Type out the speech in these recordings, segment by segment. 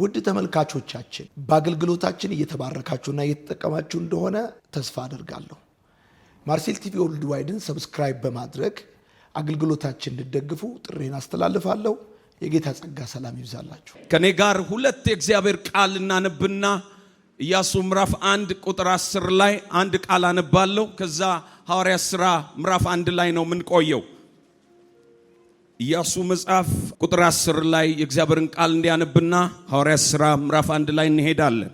ውድ ተመልካቾቻችን በአገልግሎታችን እየተባረካችሁና እየተጠቀማችሁ እንደሆነ ተስፋ አደርጋለሁ። ማርሴል ቲቪ ወርልድ ዋይድን ሰብስክራይብ በማድረግ አገልግሎታችን እንድትደግፉ ጥሬን አስተላልፋለሁ። የጌታ ጸጋ ሰላም ይብዛላችሁ። ከኔ ጋር ሁለት የእግዚአብሔር ቃል እናነብና ኢያሱ ምዕራፍ 1 ቁጥር 10 ላይ አንድ ቃል አነባለሁ። ከዛ ሐዋርያት ሥራ ምዕራፍ 1 ላይ ነው ምን ቆየው። ኢያሱ መጽሐፍ ቁጥር 10 ላይ የእግዚአብሔርን ቃል እንዲያነብና ሐዋርያት ሥራ ምዕራፍ 1 ላይ እንሄዳለን።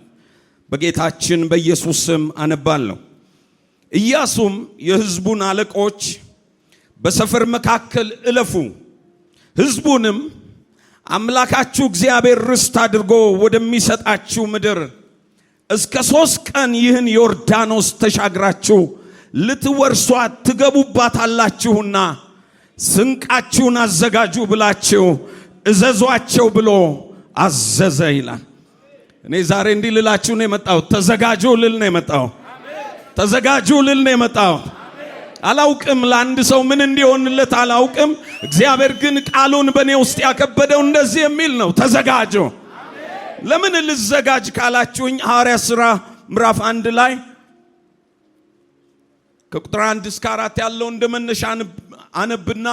በጌታችን በኢየሱስ ስም አነባለሁ። ኢያሱም የሕዝቡን አለቆች በሰፈር መካከል እለፉ፣ ሕዝቡንም አምላካችሁ እግዚአብሔር ርስት አድርጎ ወደሚሰጣችሁ ምድር እስከ 3 ቀን ይህን ዮርዳኖስ ተሻግራችሁ ልትወርሷት ትገቡባታላችሁና ስንቃችሁን አዘጋጁ ብላችሁ እዘዟቸው ብሎ አዘዘ ይላል። እኔ ዛሬ እንዲህ ልላችሁ ነው የመጣሁት። ተዘጋጁ ልል ነው የመጣሁት። ተዘጋጁ ልል ነው የመጣሁት። አላውቅም ለአንድ ሰው ምን እንዲሆንለት አላውቅም። እግዚአብሔር ግን ቃሉን በእኔ ውስጥ ያከበደው እንደዚህ የሚል ነው፣ ተዘጋጁ። ለምን ልዘጋጅ ካላችሁኝ ሐዋርያት ሥራ ምዕራፍ 1 ላይ ከቁጥር 1 እስከ 4 ያለው እንደመነሻ አነብና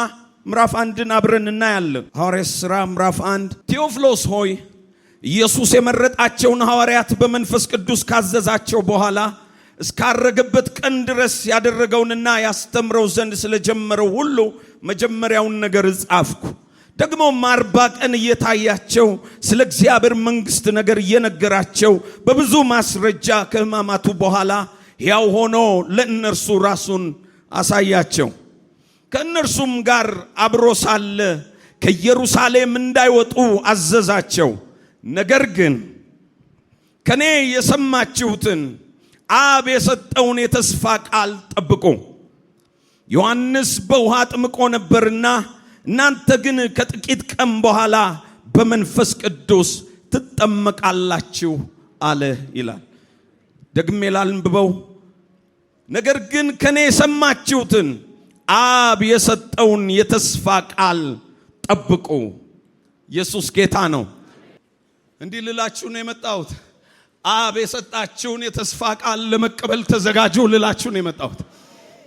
ምዕራፍ 1ን አብረን እናያለን። ሐዋርያት ሥራ ምዕራፍ 1 ቴዎፍሎስ ሆይ ኢየሱስ የመረጣቸውን ሐዋርያት በመንፈስ ቅዱስ ካዘዛቸው በኋላ እስካረገበት ቀን ድረስ ያደረገውንና ያስተምረው ዘንድ ስለጀመረው ሁሉ መጀመሪያውን ነገር ጻፍኩ። ደግሞ 40 ቀን እየታያቸው ስለ እግዚአብሔር መንግሥት ነገር እየነገራቸው በብዙ ማስረጃ ከሕማማቱ በኋላ ሕያው ሆኖ ለእነርሱ ራሱን አሳያቸው። ከእነርሱም ጋር አብሮ ሳለ ከኢየሩሳሌም እንዳይወጡ አዘዛቸው። ነገር ግን ከኔ የሰማችሁትን አብ የሰጠውን የተስፋ ቃል ጠብቁ። ዮሐንስ በውሃ አጥምቆ ነበርና እናንተ ግን ከጥቂት ቀን በኋላ በመንፈስ ቅዱስ ትጠመቃላችሁ አለ ይላል። ደግሜ ላንብበው። ነገር ግን ከኔ የሰማችሁትን አብ የሰጠውን የተስፋ ቃል ጠብቁ። ኢየሱስ ጌታ ነው። እንዲህ ልላችሁ ነው የመጣሁት። አብ የሰጣችሁን የተስፋ ቃል ለመቀበል ተዘጋጁ ልላችሁ ነው የመጣሁት።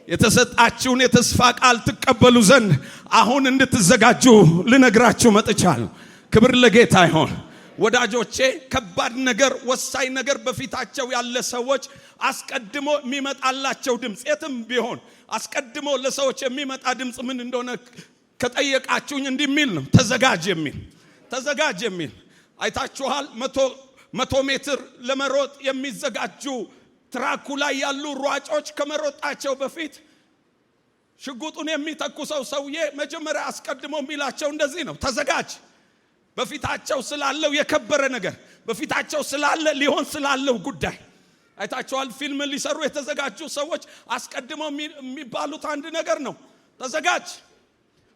የተሰጣችሁን የተስፋ ቃል ትቀበሉ ዘንድ አሁን እንድትዘጋጁ ልነግራችሁ መጥቻለሁ። ክብር ለጌታ ይሁን። ወዳጆቼ ከባድ ነገር፣ ወሳኝ ነገር በፊታቸው ያለ ሰዎች አስቀድሞ የሚመጣላቸው ድምፅ የትም ቢሆን አስቀድሞ ለሰዎች የሚመጣ ድምፅ ምን እንደሆነ ከጠየቃችሁኝ እንዲህ የሚል ነው፣ ተዘጋጅ የሚል። ተዘጋጅ የሚል አይታችኋል። 100 ሜትር ለመሮጥ የሚዘጋጁ ትራኩ ላይ ያሉ ሯጮች ከመሮጣቸው በፊት ሽጉጡን የሚተኩሰው ሰውዬ መጀመሪያ አስቀድሞ የሚላቸው እንደዚህ ነው፣ ተዘጋጅ። በፊታቸው ስላለው የከበረ ነገር፣ በፊታቸው ስላለ ሊሆን ስላለው ጉዳይ አይታችኋል። ፊልም ሊሰሩ የተዘጋጁ ሰዎች አስቀድሞ የሚባሉት አንድ ነገር ነው፣ ተዘጋጅ።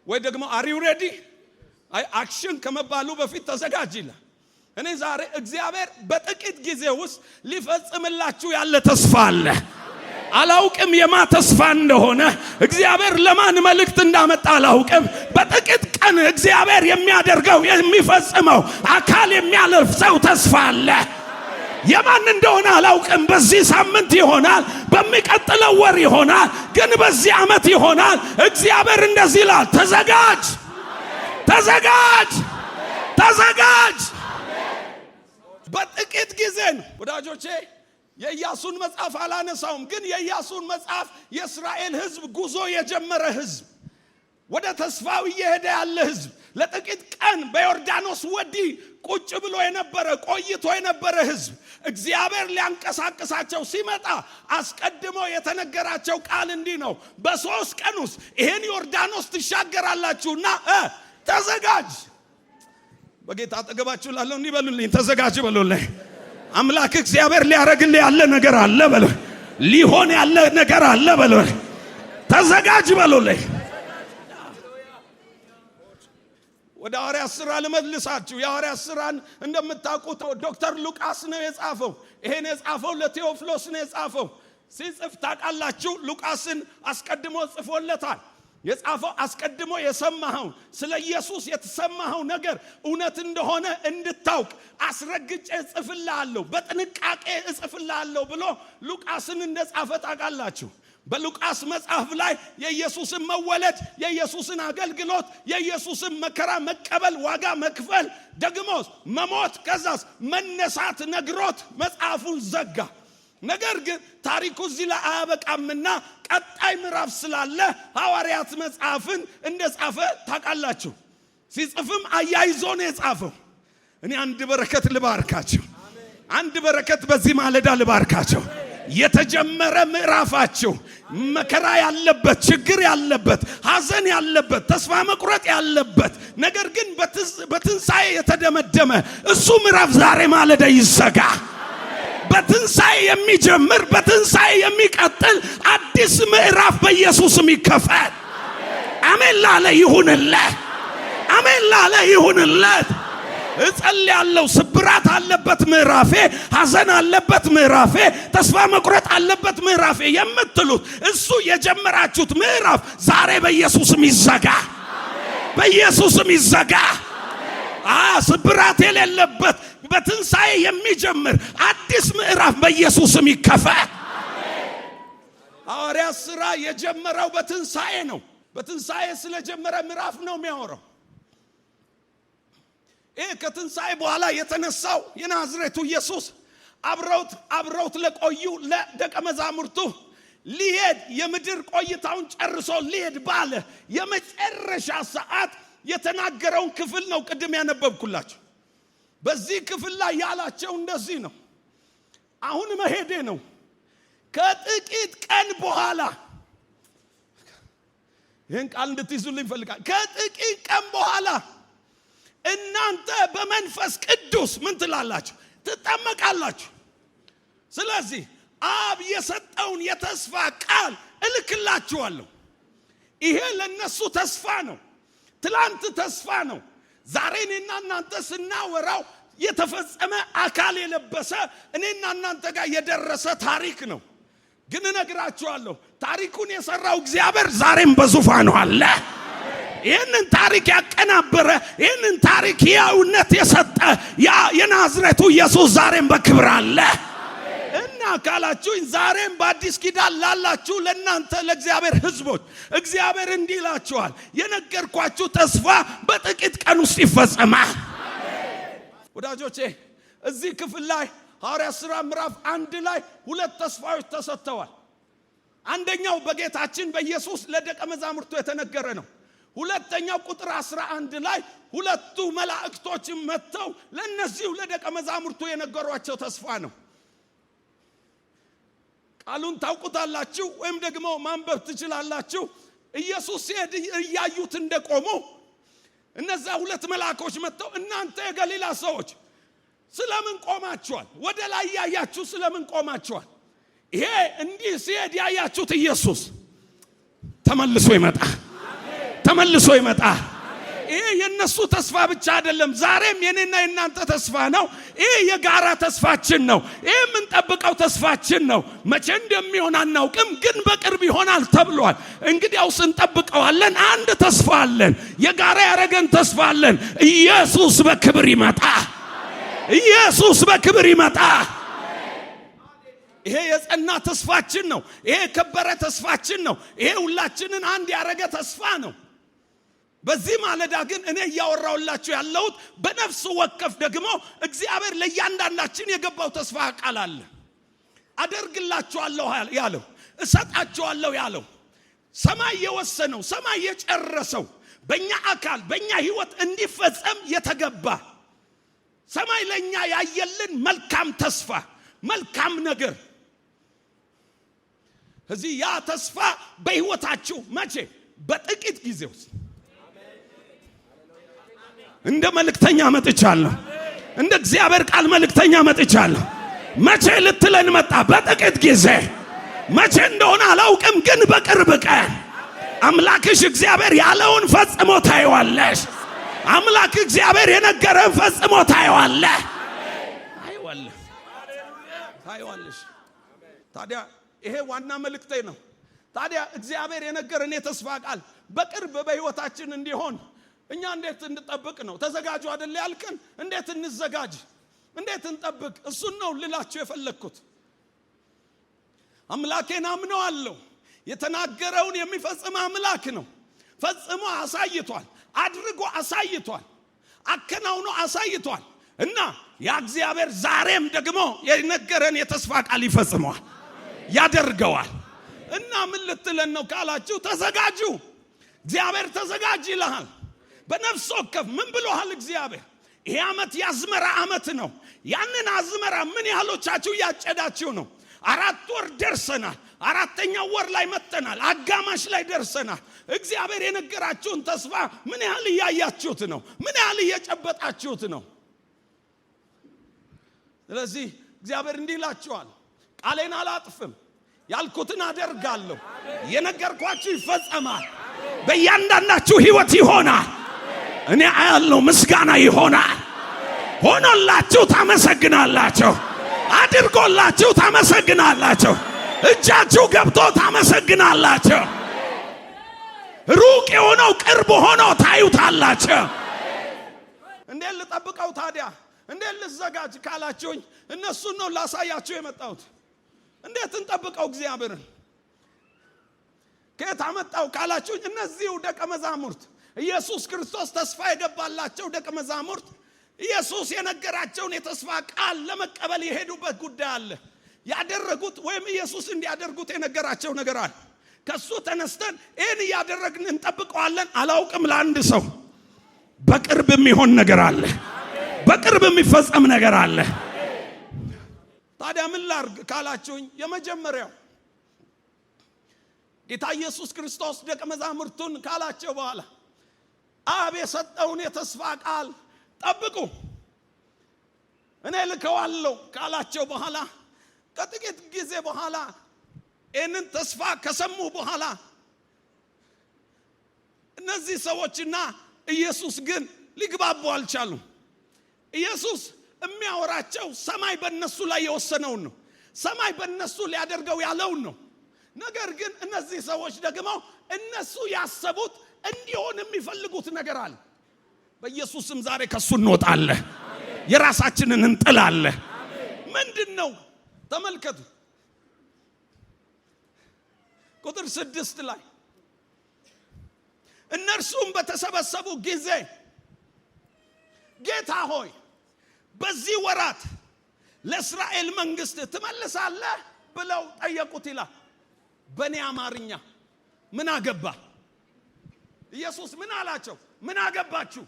ወይ ደግሞ አር ዩ ሬዲ፣ አክሽን ከመባሉ በፊት ተዘጋጅ ይላል። እኔ ዛሬ እግዚአብሔር በጥቂት ጊዜ ውስጥ ሊፈጽምላችሁ ያለ ተስፋ አለ። አላውቅም የማ ተስፋ እንደሆነ፣ እግዚአብሔር ለማን መልእክት እንዳመጣ አላውቅም። በጥቂት ቀን እግዚአብሔር የሚያደርገው የሚፈጽመው አካል የሚያለፍሰው ተስፋ አለ። የማን እንደሆነ አላውቅም። በዚህ ሳምንት ይሆናል፣ በሚቀጥለው ወር ይሆናል፣ ግን በዚህ ዓመት ይሆናል። እግዚአብሔር እንደዚህ ይላል፣ ተዘጋጅ፣ ተዘጋጅ፣ ተዘጋጅ። በጥቂት ጊዜ ነው ወዳጆቼ። የኢያሱን መጽሐፍ አላነሳውም፣ ግን የኢያሱን መጽሐፍ የእስራኤል ሕዝብ ጉዞ የጀመረ ሕዝብ፣ ወደ ተስፋው እየሄደ ያለ ሕዝብ፣ ለጥቂት ቀን በዮርዳኖስ ወዲህ ቁጭ ብሎ የነበረ ቆይቶ የነበረ ሕዝብ እግዚአብሔር ሊያንቀሳቅሳቸው ሲመጣ አስቀድሞ የተነገራቸው ቃል እንዲህ ነው፣ በ3 ቀን ውስጥ ይሄን ዮርዳኖስ ትሻገራላችሁና ተዘጋጅ። በጌታ አጠገባችሁ ላለው እንዲህ በሉልኝ፣ ተዘጋጅ በሉልኝ። አምላክ እግዚአብሔር ሊያረግልህ ያለ ነገር አለ በሉልኝ፣ ሊሆን ያለ ነገር አለ በሉልኝ፣ ተዘጋጅ በሉልኝ። ወደ ሐዋርያት ሥራ ልመልሳችሁ። የሐዋርያት ሥራን እንደምታውቁት ዶክተር ሉቃስ ነው የጻፈው። ይሄን የጻፈው ለቴዎፍሎስ ነው የጻፈው። ሲጽፍ ታውቃላችሁ፣ ሉቃስን አስቀድሞ ጽፎለታል። የጻፈው አስቀድሞ የሰማኸው ስለ ኢየሱስ የተሰማኸው ነገር እውነት እንደሆነ እንድታውቅ አስረግጬ እጽፍልሃለሁ፣ በጥንቃቄ እጽፍልሃለሁ ብሎ ሉቃስን እንደጻፈ ታውቃላችሁ። በሉቃስ መጽሐፍ ላይ የኢየሱስን መወለድ፣ የኢየሱስን አገልግሎት፣ የኢየሱስን መከራ መቀበል፣ ዋጋ መክፈል፣ ደግሞ መሞት፣ ከዛስ መነሳት ነግሮት መጽሐፉን ዘጋ። ነገር ግን ታሪኩ እዚህ ላይ አያበቃምና ቀጣይ ምዕራፍ ስላለ ሐዋርያት መጽሐፍን እንደጻፈ ታውቃላችሁ። ሲጽፍም አያይዞ ነው የጻፈው። እኔ አንድ በረከት ልባርካቸው፣ አንድ በረከት በዚህ ማለዳ ልባርካቸው። የተጀመረ ምዕራፋችሁ መከራ ያለበት፣ ችግር ያለበት፣ ሐዘን ያለበት፣ ተስፋ መቁረጥ ያለበት ነገር ግን በትንሣኤ የተደመደመ እሱ ምዕራፍ ዛሬ ማለዳ ይዘጋ። በትንሣኤ የሚጀምር በትንሣኤ የሚቀጥል አዲስ ምዕራፍ በኢየሱስም ይከፈት። አሜን ላለ ይሁንለት፣ አሜን ላለ ይሁንለት። እጸልያለሁ። ስብራት አለበት ምዕራፌ፣ ሐዘን አለበት ምዕራፌ፣ ተስፋ መቁረጥ አለበት ምዕራፌ የምትሉት እሱ የጀመራችሁት ምዕራፍ ዛሬ በኢየሱስም ይዘጋ፣ በኢየሱስም ይዘጋ። ስብራት የሌለበት በትንሣኤ የሚጀምር አዲስ ምዕራፍ በኢየሱስም ይከፈት። ሐዋርያት ሥራ የጀመረው በትንሣኤ ነው። በትንሣኤ ስለጀመረ ምዕራፍ ነው የሚያወራው። ይህ ከትንሣኤ በኋላ የተነሳው የናዝሬቱ ኢየሱስ አብረውት ለቆዩ ለደቀ መዛሙርቱ ሊሄድ የምድር ቆይታውን ጨርሶ ሊሄድ ባለ የመጨረሻ ሰዓት የተናገረውን ክፍል ነው ቅድም ያነበብኩላችሁ። በዚህ ክፍል ላይ ያላቸው እንደዚህ ነው። አሁን መሄዴ ነው፣ ከጥቂት ቀን በኋላ ይህን ቃል እንድትይዙልኝ ይፈልጋል። ከጥቂት ቀን በኋላ እናንተ በመንፈስ ቅዱስ ምን ትላላችሁ? ትጠመቃላችሁ። ስለዚህ አብ የሰጠውን የተስፋ ቃል እልክላችኋለሁ። ይሄ ለነሱ ተስፋ ነው፣ ትላንት ተስፋ ነው። ዛሬ እኔና እናንተ ስናወራው የተፈጸመ አካል የለበሰ እኔና እናንተ ጋር የደረሰ ታሪክ ነው። ግን እነግራችኋለሁ ታሪኩን የሰራው እግዚአብሔር ዛሬም በዙፋኑ አለ። ይህንን ታሪክ ያቀናበረ፣ ይህንን ታሪክ ያውነት የሰጠ ያ የናዝሬቱ ኢየሱስ ዛሬም በክብር አለ። እና ካላችሁኝ ዛሬም በአዲስ ኪዳን ላላችሁ ለእናንተ ለእግዚአብሔር ሕዝቦች እግዚአብሔር እንዲህ ይላችኋል፣ የነገርኳችሁ ተስፋ በጥቂት ቀን ውስጥ ይፈጸማል። ወዳጆቼ እዚህ ክፍል ላይ ሐዋርያት ሥራ ምዕራፍ 1 ላይ ሁለት ተስፋዎች ተሰጥተዋል። አንደኛው በጌታችን በኢየሱስ ለደቀ መዛሙርቱ የተነገረ ነው። ሁለተኛው ቁጥር 11 ላይ ሁለቱ መላእክቶች መጥተው ለነዚሁ ለደቀ መዛሙርቱ የነገሯቸው ተስፋ ነው። ቃሉን ታውቁታላችሁ ወይም ደግሞ ማንበብ ትችላላችሁ። ኢየሱስ ሲሄድ እያዩት እንደቆሙ እነዛ ሁለት መልአኮች መጥተው እናንተ የገሊላ ሰዎች ስለምን ቆማችኋል? ወደ ላይ ያያችሁ ስለምን ቆማችኋል? ይሄ እንዲህ ሲሄድ ያያችሁት ኢየሱስ ተመልሶ ይመጣ፣ ተመልሶ ይመጣ። ይሄ የነሱ ተስፋ ብቻ አይደለም፣ ዛሬም የኔና የናንተ ተስፋ ነው። ይሄ የጋራ ተስፋችን ነው። ይሄ የምንጠብቀው ተስፋችን ነው። መቼ እንደሚሆን አናውቅም፣ ግን በቅርብ ይሆናል ተብሏል። እንግዲያውስ እንጠብቀዋለን። አንድ ተስፋ አለን፣ የጋራ ያረገን ተስፋ አለን። ኢየሱስ በክብር ይመጣ፣ ኢየሱስ በክብር ይመጣ። ይሄ የጸና ተስፋችን ነው። ይሄ የከበረ ተስፋችን ነው። ይሄ ሁላችንን አንድ ያረገ ተስፋ ነው። በዚህ ማለዳ ግን እኔ እያወራሁላችሁ ያለሁት በነፍስ ወከፍ ደግሞ እግዚአብሔር ለእያንዳንዳችን የገባው ተስፋ ቃል አለ። አደርግላችኋለሁ ያለው፣ እሰጣችኋለሁ ያለው፣ ሰማይ የወሰነው፣ ሰማይ የጨረሰው በእኛ አካል በእኛ ህይወት እንዲፈጸም የተገባ ሰማይ ለእኛ ያየልን መልካም ተስፋ፣ መልካም ነገር እዚህ ያ ተስፋ በህይወታችሁ መቼ? በጥቂት ጊዜ ውስጥ እንደ መልእክተኛ መጥቻለሁ። እንደ እግዚአብሔር ቃል መልእክተኛ መጥቻለሁ። መቼ ልትለን መጣ? በጥቂት ጊዜ። መቼ እንደሆነ አላውቅም፣ ግን በቅርብ ቀን አምላክሽ እግዚአብሔር ያለውን ፈጽሞ ታይዋለሽ። አምላክ እግዚአብሔር የነገረን ፈጽሞ ታይዋለህ፣ ታይዋለሽ። ታዲያ ይሄ ዋና መልእክቴ ነው። ታዲያ እግዚአብሔር የነገረን የተስፋ ቃል በቅርብ በህይወታችን እንዲሆን እኛ እንዴት እንጠብቅ ነው? ተዘጋጁ አይደል ያልከን? እንዴት እንዘጋጅ? እንዴት እንጠብቅ? እሱን ነው ልላችሁ የፈለኩት። አምላኬን አምነዋለሁ። የተናገረውን የሚፈጽም አምላክ ነው። ፈጽሞ አሳይቷል፣ አድርጎ አሳይቷል፣ አከናውኖ አሳይቷል። እና ያ እግዚአብሔር ዛሬም ደግሞ የነገረን የተስፋ ቃል ይፈጽመዋል፣ ያደርገዋል። እና ምን ልትለን ነው ካላችሁ ተዘጋጁ። እግዚአብሔር ተዘጋጅ ይልሃል። በነፍስ ወከፍ ምን ብሎሃል እግዚአብሔር? ይሄ ዓመት ያዝመራ ዓመት ነው። ያንን አዝመራ ምን ያህሎቻችሁ ያጨዳችሁ ነው? 4 ወር ደርሰናል። 4ኛው ወር ላይ መጥተናል። አጋማሽ ላይ ደርሰናል። እግዚአብሔር የነገራችሁን ተስፋ ምን ያህል ያያችሁት ነው? ምን ያህል እየጨበጣችሁት ነው? ስለዚህ እግዚአብሔር እንዲህ ይላችኋል፣ ቃሌን አላጥፍም፣ ያልኩትን አደርጋለሁ፣ የነገርኳችሁ ይፈጸማል፣ በእያንዳንዳችሁ ህይወት ይሆናል። እኔ አያለው ምስጋና ይሆናል። ሆኖላችሁ ታመሰግናላችሁ፣ አድርጎላችሁ ታመሰግናላችሁ፣ እጃችሁ ገብቶ ታመሰግናላችሁ። ሩቅ የሆነው ቅርብ ሆኖ ታዩታላችሁ። እንዴት ልጠብቀው ታዲያ? እንዴት ልዘጋጅ ካላችሁኝ እነሱን ነው ላሳያችሁ የመጣሁት። እንዴት እንጠብቀው እግዚአብሔርን? ከየት አመጣው ካላችሁኝ እነዚሁ ደቀ መዛሙርት ኢየሱስ ክርስቶስ ተስፋ የገባላቸው ደቀ መዛሙርት ኢየሱስ የነገራቸውን የተስፋ ቃል ለመቀበል የሄዱበት ጉዳይ አለ። ያደረጉት ወይም ኢየሱስ እንዲያደርጉት የነገራቸው ነገር አለ። ከሱ ተነስተን ይህን እያደረግን እንጠብቀዋለን አላውቅም። ለአንድ ሰው በቅርብ የሚሆን ነገር አለ፣ በቅርብ የሚፈጸም ነገር አለ። ታዲያ ምን ላርግ ካላችሁኝ የመጀመሪያው ጌታ ኢየሱስ ክርስቶስ ደቀ መዛሙርቱን ካላቸው በኋላ አብ የሰጠውን የተስፋ ቃል ጠብቁ እኔ ልከዋለሁ ካላቸው በኋላ ከጥቂት ጊዜ በኋላ ይህንን ተስፋ ከሰሙ በኋላ እነዚህ ሰዎችና ኢየሱስ ግን ሊግባቡ አልቻሉም። ኢየሱስ የሚያወራቸው ሰማይ በእነሱ ላይ የወሰነውን ነው፣ ሰማይ በእነሱ ሊያደርገው ያለውን ነው። ነገር ግን እነዚህ ሰዎች ደግሞ እነሱ ያሰቡት እንዲሆን የሚፈልጉት ነገር አለ። በኢየሱስም ዛሬ ከሱ እንወጣለን፣ የራሳችንን እንጥላለን። ምንድነው? ተመልከቱ ቁጥር 6 ላይ እነርሱም በተሰበሰቡ ጊዜ ጌታ ሆይ በዚህ ወራት ለእስራኤል መንግስት ትመልሳለህ ብለው ጠየቁት ይላል። በእኔ አማርኛ ምን አገባ? ኢየሱስ ምን አላቸው? ምን አገባችሁ?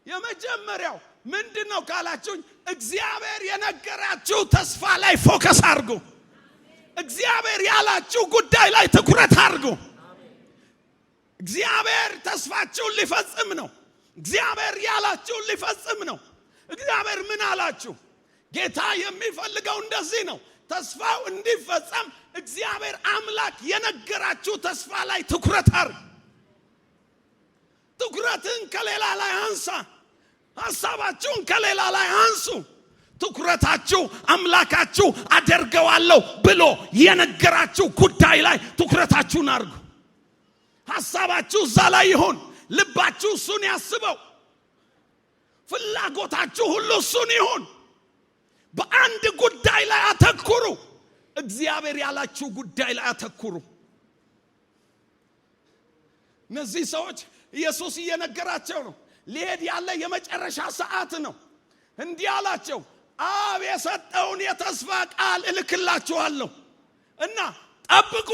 የመጀመሪያው ምንድነው ካላችሁኝ እግዚአብሔር የነገራችሁ ተስፋ ላይ ፎከስ አድርጉ። እግዚአብሔር ያላችሁ ጉዳይ ላይ ትኩረት አድርጉ። እግዚአብሔር ተስፋችሁን ሊፈጽም ነው። እግዚአብሔር ያላችሁን ሊፈጽም ነው። እግዚአብሔር ምን አላችሁ? ጌታ የሚፈልገው እንደዚህ ነው። ተስፋው እንዲፈጸም እግዚአብሔር አምላክ የነገራችሁ ተስፋ ላይ ትኩረት አድርግ። ትኩረትን ከሌላ ላይ አንሳ። ሐሳባችሁን ከሌላ ላይ አንሱ። ትኩረታችሁ አምላካችሁ አደርገዋለሁ ብሎ የነገራችሁ ጉዳይ ላይ ትኩረታችሁን አድርጉ። ሐሳባችሁ እዛ ላይ ይሁን። ልባችሁ እሱን ያስበው። ፍላጎታችሁ ሁሉ እሱን ይሁን። በአንድ ጉዳይ ላይ አተኩሩ። እግዚአብሔር ያላችሁ ጉዳይ ላይ አተኩሩ። እነዚህ ሰዎች ኢየሱስ እየነገራቸው ነው። ሊሄድ ያለ የመጨረሻ ሰዓት ነው። እንዲህ አላቸው፣ አብ የሰጠውን የተስፋ ቃል እልክላችኋለሁ እና ጠብቁ።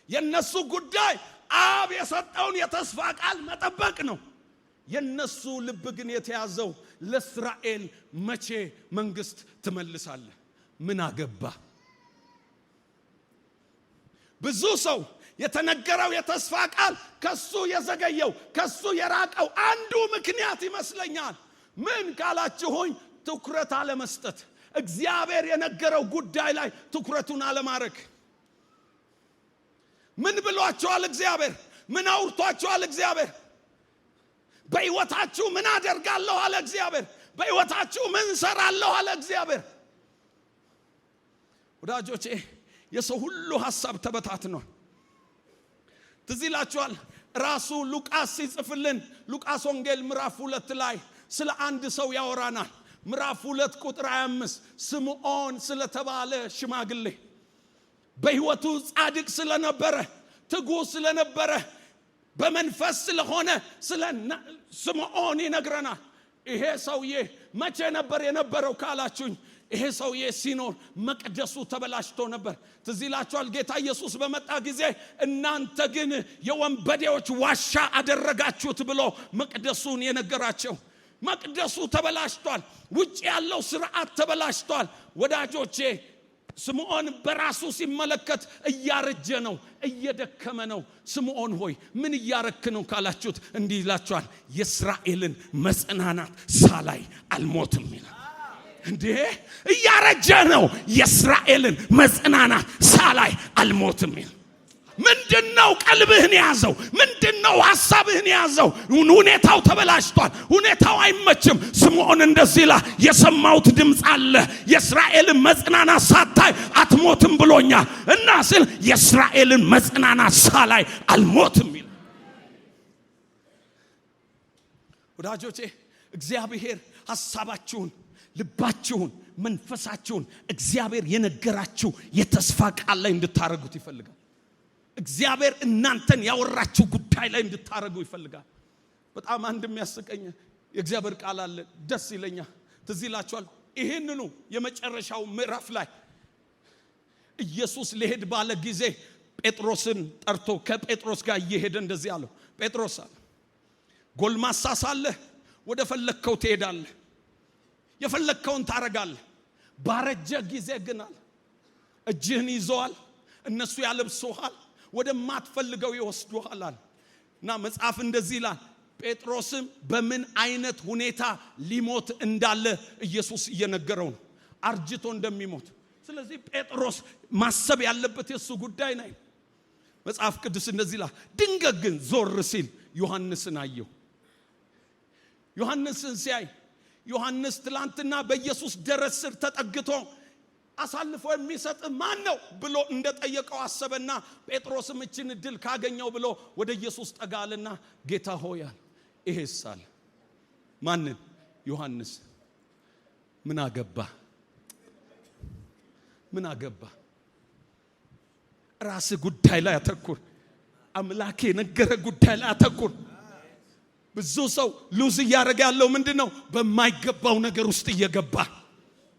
የነሱ ጉዳይ አብ የሰጠውን የተስፋ ቃል መጠበቅ ነው። የነሱ ልብ ግን የተያዘው ለእስራኤል መቼ መንግስት ትመልሳለህ? ምን አገባ? ብዙ ሰው የተነገረው የተስፋ ቃል ከሱ የዘገየው ከሱ የራቀው አንዱ ምክንያት ይመስለኛል። ምን ካላችሁኝ ትኩረት አለመስጠት፣ እግዚአብሔር የነገረው ጉዳይ ላይ ትኩረቱን አለማድረግ። ምን ብሏችኋል እግዚአብሔር? ምን አውርቷችኋል እግዚአብሔር? በሕይወታችሁ ምን አደርጋለሁ አለ እግዚአብሔር? በሕይወታችሁ ምን ሰራለሁ አለ እግዚአብሔር? ወዳጆቼ የሰው ሁሉ ሐሳብ ተበታትኗል። ትዝ ይላችኋል ራሱ ሉቃስ ሲጽፍልን ሉቃስ ወንጌል ምዕራፍ 2 ላይ ስለ አንድ ሰው ያወራናል። ምዕራፍ 2 ቁጥር 25 ስምዖን ስለተባለ ሽማግሌ በሕይወቱ ጻድቅ ስለነበረ ትጉ ስለነበረ በመንፈስ ስለሆነ ስለ ስምዖን ይነግረናል። ይሄ ሰውዬ መቼ ነበር የነበረው ካላችሁኝ ይሄ ሰውዬ ሲኖር መቅደሱ ተበላሽቶ ነበር። ትዝ ይላችኋል ጌታ ኢየሱስ በመጣ ጊዜ እናንተ ግን የወንበዴዎች ዋሻ አደረጋችሁት ብሎ መቅደሱን የነገራቸው። መቅደሱ ተበላሽቷል። ውጭ ያለው ስርዓት ተበላሽቷል። ወዳጆቼ ስምዖን በራሱ ሲመለከት እያረጀ ነው፣ እየደከመ ነው። ስምዖን ሆይ ምን እያረክ ነው ካላችሁት እንዲህ ይላችኋል የእስራኤልን መጽናናት ሳላይ አልሞትም ይላል። እንዴ እያረጀ ነው፣ የእስራኤልን መጽናናት ሳላይ አልሞትም ይላል። ምንድነው ቀልብህን ያዘው? ምንድነው ሐሳብህን ያዘው? ሁኔታው ተበላሽቷል። ሁኔታው አይመችም። ስምዖን እንደዚህ ይላል የሰማሁት ድምጽ አለ የእስራኤልን መጽናናት ሳታይ አትሞትም ብሎኛል እና ስል የእስራኤልን መጽናናት ሳላይ አልሞትም ይላል። ወዳጆቼ እግዚአብሔር ሐሳባችሁን፣ ልባችሁን፣ መንፈሳችሁን እግዚአብሔር የነገራችሁ የተስፋ ቃል ላይ እንድታረጉት ይፈልጋል። እግዚአብሔር እናንተን ያወራችሁ ጉዳይ ላይ እንድታረጉ ይፈልጋል። በጣም አንድ የሚያስቀኝ የእግዚአብሔር ቃል አለ ደስ ይለኛል። ትዝ ይላችኋል ይሄንኑ የመጨረሻው ምዕራፍ ላይ ኢየሱስ ሊሄድ ባለ ጊዜ ጴጥሮስን ጠርቶ ከጴጥሮስ ጋር እየሄደ እንደዚህ አለው ጴጥሮስ አለ ጎልማሳ ሳለህ ወደ ፈለከው ትሄዳለህ፣ የፈለከውን ታረጋለህ። ባረጀ ጊዜ ግን አለ እጅህን ይዘዋል፣ እነሱ ያለብሱሃል፣ ወደ ማትፈልገው ይወስዱሃል አለ። እና መጽሐፍ እንደዚህ ይላል ጴጥሮስም በምን አይነት ሁኔታ ሊሞት እንዳለ ኢየሱስ እየነገረው ነው፣ አርጅቶ እንደሚሞት። ስለዚህ ጴጥሮስ ማሰብ ያለበት የሱ ጉዳይ ነው። መጽሐፍ ቅዱስ እንደዚህ ይላል ድንገት ግን ዞር ሲል ዮሐንስን አየው። ዮሐንስን ሲያይ ዮሐንስ ትላንትና በኢየሱስ ደረት ስር ተጠግቶ አሳልፎ የሚሰጥ ማን ነው ብሎ እንደጠየቀው አሰበና ጴጥሮስም እችን እድል ካገኘው ብሎ ወደ ኢየሱስ ጠጋልና ጌታ ሆይ አለ ይሄስ አለ ማንን? ዮሐንስ። ምን አገባ? ምን አገባ? ራስ ጉዳይ ላይ አተኩር። አምላኬ ነገረ ጉዳይ ላይ አተኩር። ብዙ ሰው ሉዝ እያደረገ ያለው ምንድነው? በማይገባው ነገር ውስጥ እየገባ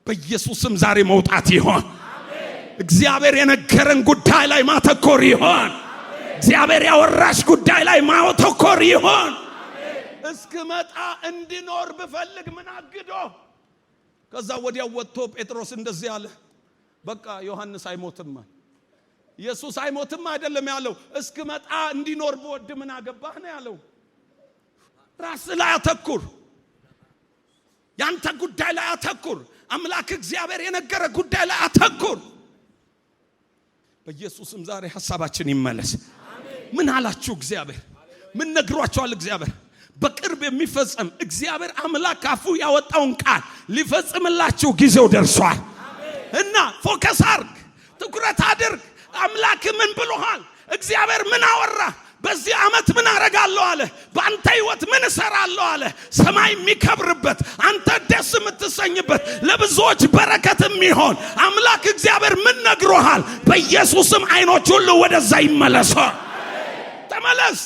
በኢየሱስም ዛሬ መውጣት ይሆን። እግዚአብሔር የነገረን ጉዳይ ላይ ማተኮር ይሆን። እግዚአብሔር ያወራሽ ጉዳይ ላይ ማተኮር ይሆን። እስክመጣ እንድኖር ብፈልግ ምን አግዶ? ከዛ ወዲያው ወጥቶ ጴጥሮስ እንደዚህ አለ በቃ ዮሐንስ አይሞትም። ኢየሱስ አይሞትም አይደለም ያለው፣ እስክመጣ እንዲኖር በወድ ምን አገባህ ነው ያለው። ራስ ላይ አተኩር። ያንተ ጉዳይ ላይ አተኩር። አምላክ እግዚአብሔር የነገረ ጉዳይ ላይ አተኩር። በኢየሱስም ዛሬ ሐሳባችን ይመለስ። ምን አላችሁ እግዚአብሔር? ምን ነግሯችኋል እግዚአብሔር? በቅርብ የሚፈጸም እግዚአብሔር አምላክ አፉ ያወጣውን ቃል ሊፈጽምላችሁ ጊዜው ደርሷል። እና ፎከስ አድርግ፣ ትኩረት አድርግ። አምላክ ምን ብሎሃል? እግዚአብሔር ምን አወራ? በዚህ ዓመት ምን አረጋለሁ አለ? በአንተ ህይወት ምን እሰራለሁ አለ? ሰማይ የሚከብርበት፣ አንተ ደስ የምትሰኝበት፣ ለብዙዎች በረከት የሚሆን አምላክ እግዚአብሔር ምን ነግሮሃል? በኢየሱስም አይኖች ሁሉ ወደዛ ይመለሱ። ተመለስ፣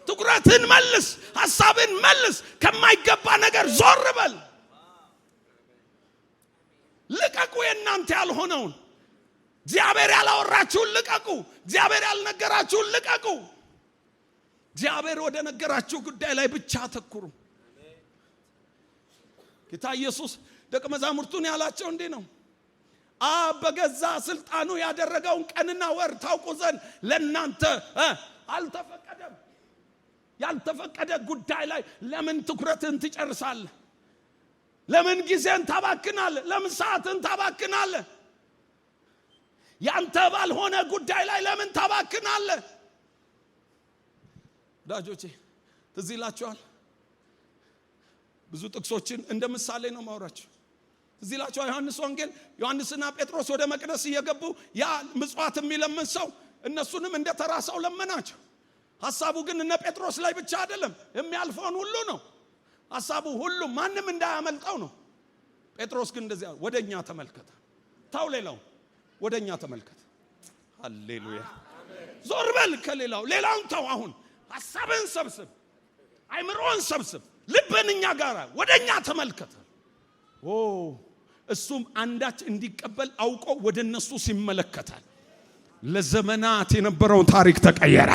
ትኩረትን መልስ፣ ሐሳብን መልስ። ከማይገባ ነገር ዞር በል። ልቀቁ የእናንተ ያልሆነውን። እግዚአብሔር ያላወራችሁን ልቀቁ። እግዚአብሔር ያልነገራችሁን ልቀቁ። እግዚአብሔር ወደ ነገራችሁ ጉዳይ ላይ ብቻ አተኩሩ። ጌታ ኢየሱስ ደቀ መዛሙርቱን ያላቸው እንዲህ ነው፣ አብ በገዛ ስልጣኑ ያደረገውን ቀንና ወር ታውቁ ዘንድ ለእናንተ አልተፈቀደም። ያልተፈቀደ ጉዳይ ላይ ለምን ትኩረትን ትጨርሳለህ? ለምን ጊዜን ታባክናለህ? ለምን ሰዓትን ታባክናለህ? ያንተ ባልሆነ ጉዳይ ላይ ለምን ታባክናለህ? ዳጆቼ ትዝ ይላችኋል። ብዙ ጥቅሶችን እንደ ምሳሌ ነው ማውራችሁ። ትዝ ይላችኋል ዮሐንስ ወንጌል፣ ዮሐንስና ጴጥሮስ ወደ መቅደስ እየገቡ ያ ምጽዋት የሚለምን ሰው እነሱንም እንደ ተራ ሰው ለመናቸው። ሐሳቡ ግን እነ ጴጥሮስ ላይ ብቻ አይደለም፣ የሚያልፈውን ሁሉ ነው ሐሳቡ። ሁሉ ማንም እንዳያመልጠው ነው። ጴጥሮስ ግን እንደዚያ ወደኛ ተመልከተ። ታው ሌላው ወደኛ ተመልከተ። ሃሌሉያ። ዞር በል ከሌላው ሌላውን ተው። አሁን ሐሳብን ሰብስብ፣ አይምሮን ሰብስብ፣ ልብን እኛ ጋር ወደኛ ተመልከተ። እሱም አንዳች እንዲቀበል አውቆ ወደነሱ ሲመለከታል ለዘመናት የነበረው ታሪክ ተቀየረ።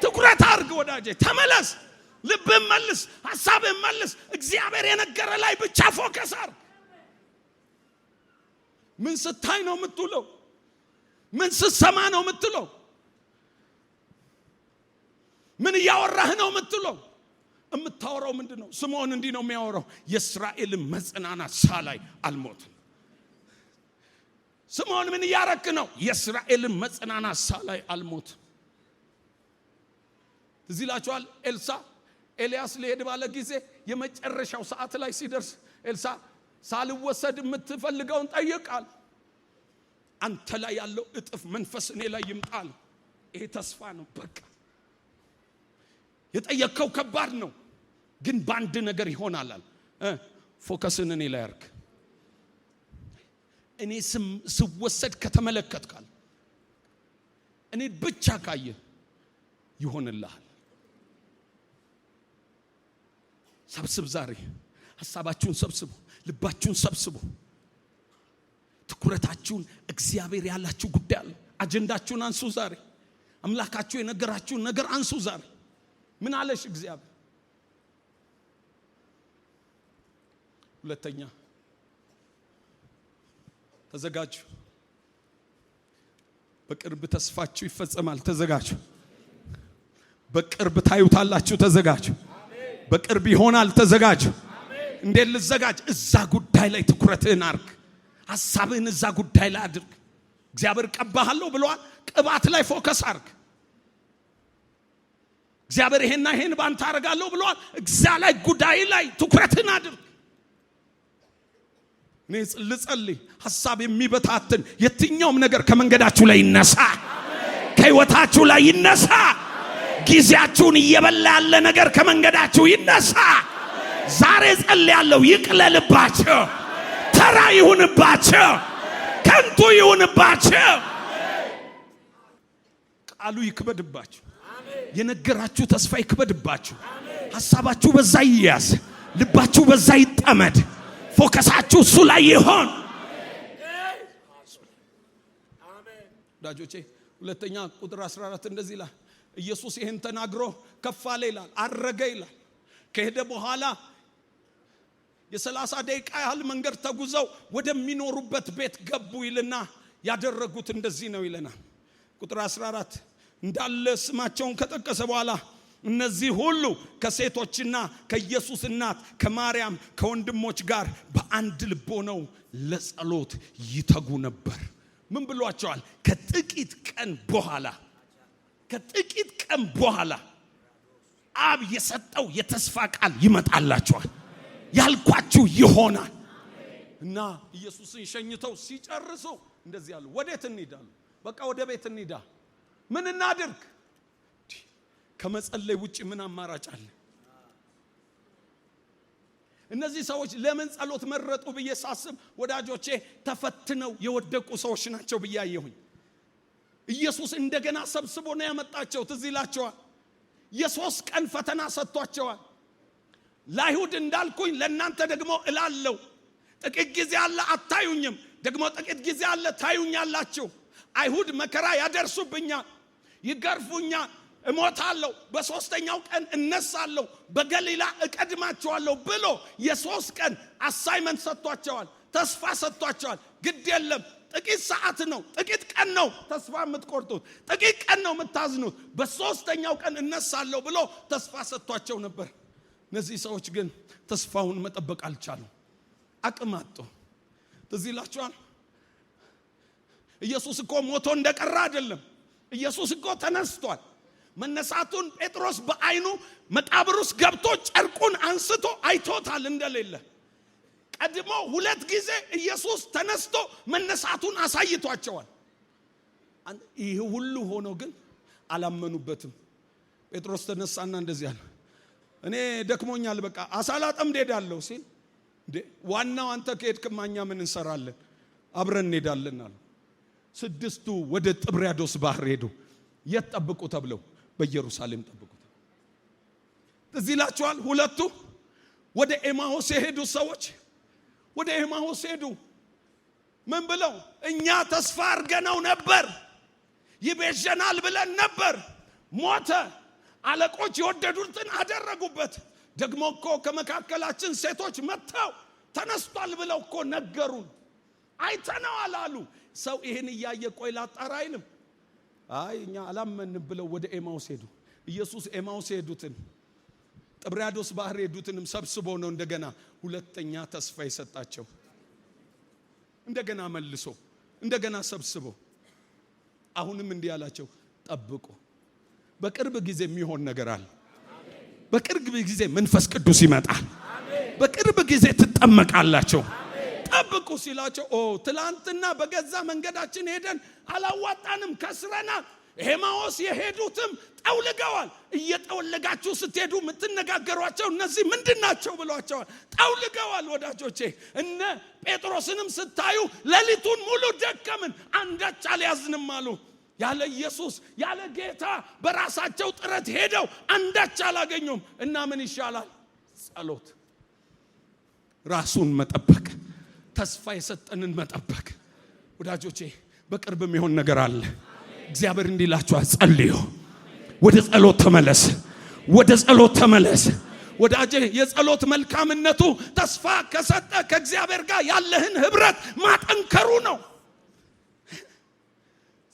ትኩረት አድርግ ወዳጄ፣ ተመለስ፣ ልብን መልስ፣ ሐሳብን መልስ። እግዚአብሔር የነገረ ላይ ብቻ ፎከስ አድርግ። ምን ስታይ ነው የምትውለው? ምን ስትሰማ ነው የምትውለው? ምን እያወራህ ነው የምትውለው? የምታወራው ምንድነው? ስምዖን እንዲህ ነው የሚያወራው፣ የእስራኤልን መጽናናት ሳላይ አልሞትም። ስምዖን ምን እያረክ ነው? የእስራኤልን መጽናናት ሳላይ አልሞትም። እዚህ ላችኋል። ኤልያስ ሊሄድ ባለ ጊዜ የመጨረሻው ሰዓት ላይ ሲደርስ ኤልሳ ሳልወሰድ የምትፈልገውን ጠይቃል። አንተ ላይ ያለው እጥፍ መንፈስ እኔ ላይ ይምጣል። ይሄ ተስፋ ነው። በቃ የጠየቀው ከባድ ነው፣ ግን በአንድ ነገር ይሆናል። ፎከስን እኔ ላይ አርግ። እኔ ስወሰድ ከተመለከትካል፣ እኔ ብቻ ካየ ይሆንልሃል። ሰብስብ፣ ዛሬ ሐሳባችሁን ሰብስቡ፣ ልባችሁን ሰብስቡ፣ ትኩረታችሁን እግዚአብሔር ያላችሁ ጉዳይ አለ። አጀንዳችሁን አንሱ ዛሬ። አምላካችሁ የነገራችሁን ነገር አንሱ ዛሬ። ምን አለሽ እግዚአብሔር? ሁለተኛ ተዘጋጁ። በቅርብ ተስፋችሁ ይፈጸማል። ተዘጋጁ። በቅርብ ታዩታላችሁ። ተዘጋጁ። በቅርብ ይሆናል። ተዘጋጁ። እንዴት ልዘጋጅ? እዛ ጉዳይ ላይ ትኩረትህን አድርግ። ሐሳብህን እዛ ጉዳይ ላይ አድርግ። እግዚአብሔር ቀባሃለሁ ብለዋል። ቅባት ላይ ፎከስ አድርግ። እግዚአብሔር ይሄና ይሄን ባንተ አደርጋለሁ ብለዋል። እዛ ላይ ጉዳይ ላይ ትኩረትህን አድርግ። እኔ ልጸልይ፣ ሐሳብ የሚበታትን የትኛውም ነገር ከመንገዳችሁ ላይ ይነሳ፣ ከህይወታችሁ ላይ ይነሳ። ጊዜያችሁን እየበላ ያለ ነገር ከመንገዳችሁ ይነሳ። ዛሬ ጸልያለሁ፣ ይቅለልባችሁ፣ ተራ ይሁንባችሁ፣ ከንቱ ይሁንባችሁ፣ ቃሉ ይክበድባችሁ፣ የነገራችሁ ተስፋ ይክበድባችሁ። ሐሳባችሁ በዛ ይያዝ፣ ልባችሁ በዛ ይጠመድ፣ ፎከሳችሁ እሱ ላይ ይሆን። ዳጆቼ ሁለተኛ ቁጥር 14 እንደዚህ ይላል። ኢየሱስ ይሄን ተናግሮ ከፍ አለ ይላል፣ አረገ ይላል። ከሄደ በኋላ የ30 ደቂቃ ያህል መንገድ ተጉዘው ወደሚኖሩበት ቤት ገቡ ይልና ያደረጉት እንደዚህ ነው ይለናል። ቁጥር 14 እንዳለ ስማቸውን ከጠቀሰ በኋላ እነዚህ ሁሉ ከሴቶችና ከኢየሱስ እናት ከማርያም ከወንድሞች ጋር በአንድ ልብ ሆነው ለጸሎት ይተጉ ነበር። ምን ብሏቸዋል? ከጥቂት ቀን በኋላ አብ የሰጠው የተስፋ ቃል ይመጣላቸዋል። ያልኳችሁ ይሆናል። እና ኢየሱስን ሸኝተው ሲጨርሱ እንደዚህ ያሉ፣ ወዴት እንሂዳሉ? በቃ ወደ ቤት እንሂዳ። ምን እናድርግ? ከመጸለይ ውጪ ምን አማራጭ አለ? እነዚህ ሰዎች ለምን ጸሎት መረጡ ብዬ ሳስብ ወዳጆቼ ተፈትነው የወደቁ ሰዎች ናቸው ብዬ አየሁኝ። ኢየሱስ እንደገና ሰብስቦ ነው ያመጣቸው። ትዝ ይላቸዋል። የ3 ቀን ፈተና ሰጥቷቸዋል። ለአይሁድ እንዳልኩኝ ለእናንተ ደግሞ እላለሁ፣ ጥቂት ጊዜ አለ አታዩኝም፣ ደግሞ ጥቂት ጊዜ አለ ታዩኛላችሁ። አይሁድ መከራ ያደርሱብኛል፣ ይገርፉኛል፣ እሞታለሁ፣ በሶስተኛው ቀን እነሳለሁ፣ በገሊላ እቀድማቸዋለሁ ብሎ የ3 ቀን አሳይመንት ሰጥቷቸዋል። ተስፋ ሰጥቷቸዋል። ግድ የለም ጥቂት ሰዓት ነው፣ ጥቂት ቀን ነው ተስፋ የምትቆርጡት፣ ጥቂት ቀን ነው የምታዝኑት፣ በሶስተኛው ቀን እነሳለሁ ብሎ ተስፋ ሰጥቷቸው ነበር። እነዚህ ሰዎች ግን ተስፋውን መጠበቅ አልቻሉም፣ አቅም አጡ። ትዝ ይላችኋል። ኢየሱስ እኮ ሞቶ እንደቀረ አይደለም። ኢየሱስ እኮ ተነስቷል። መነሳቱን ጴጥሮስ በአይኑ መቃብር ውስጥ ገብቶ ጨርቁን አንስቶ አይቶታል እንደሌለ። ቀድሞ 2 ጊዜ ኢየሱስ ተነስቶ መነሳቱን አሳይቷቸዋል። ይህ ሁሉ ሆኖ ግን አላመኑበትም። ጴጥሮስ ተነሳና እንደዚህ አለ፣ እኔ ደክሞኛል፣ በቃ አሳ ላጠምድ ሄዳለሁ ሲል፣ እንዴ ዋናው አንተ ከሄድክማ እኛ ምን እንሰራለን? አብረን እንሄዳለን አሉ። ስድስቱ ወደ ጥብርያዶስ ባህር ሄዱ። የት ጠብቁ ተብለው? በኢየሩሳሌም ጠብቁ። እዚህ ይላችኋል። ሁለቱ ወደ ኤማሁስ የሄዱ ሰዎች ወደ ኤማሁስ ሄዱ። ምን ብለው? እኛ ተስፋ አድርገነው ነበር፣ ይቤዠናል ብለን ነበር፣ ሞተ። አለቆች የወደዱትን አደረጉበት። ደግሞ እኮ ከመካከላችን ሴቶች መጥተው ተነስቷል ብለው እኮ ነገሩን፣ አይተነዋል አሉ። ሰው ይሄን እያየ ቆይ ላጣራ አይልም። አይ እኛ አላመንም ብለው ወደ ኤማሁስ ሄዱ። ኢየሱስ ኤማሁስ ሄዱትን ጥብርያዶስ ባህር ሄዱትንም ሰብስቦ ነው እንደገና ሁለተኛ ተስፋ የሰጣቸው። እንደገና መልሶ እንደገና ሰብስቦ አሁንም እንዲህ አላቸው፣ ጠብቁ፣ በቅርብ ጊዜ የሚሆን ነገር አለ። በቅርብ ጊዜ መንፈስ ቅዱስ ይመጣል። በቅርብ ጊዜ ትጠመቃላችሁ። ጠብቁ ሲላቸው፣ ትላንትና በገዛ መንገዳችን ሄደን አላዋጣንም፣ ከስረናል። ኤማሁስ የሄዱትም ጠውልገዋል። እየጠወለጋችሁ ስትሄዱ የምትነጋገሯቸው እነዚህ ምንድናቸው ብሏቸዋል። ጠውልገዋል። ወዳጆቼ እነ ጴጥሮስንም ስታዩ ሌሊቱን ሙሉ ደከምን፣ አንዳች አልያዝንም አሉ። ያለ ኢየሱስ ያለ ጌታ በራሳቸው ጥረት ሄደው አንዳች አላገኙም። እና ምን ይሻላል? ጸሎት፣ ራሱን መጠበቅ፣ ተስፋ የሰጠንን መጠበቅ። ወዳጆቼ በቅርብ የሚሆን ነገር አለ። እግዚአብሔር እንዲላችኋል፣ ጸልዩ፣ ወደ ጸሎት ተመለስ፣ ወደ ጸሎት ተመለስ። ወዳጄ የጸሎት መልካምነቱ ተስፋ ከሰጠ ከእግዚአብሔር ጋር ያለህን ህብረት ማጠንከሩ ነው።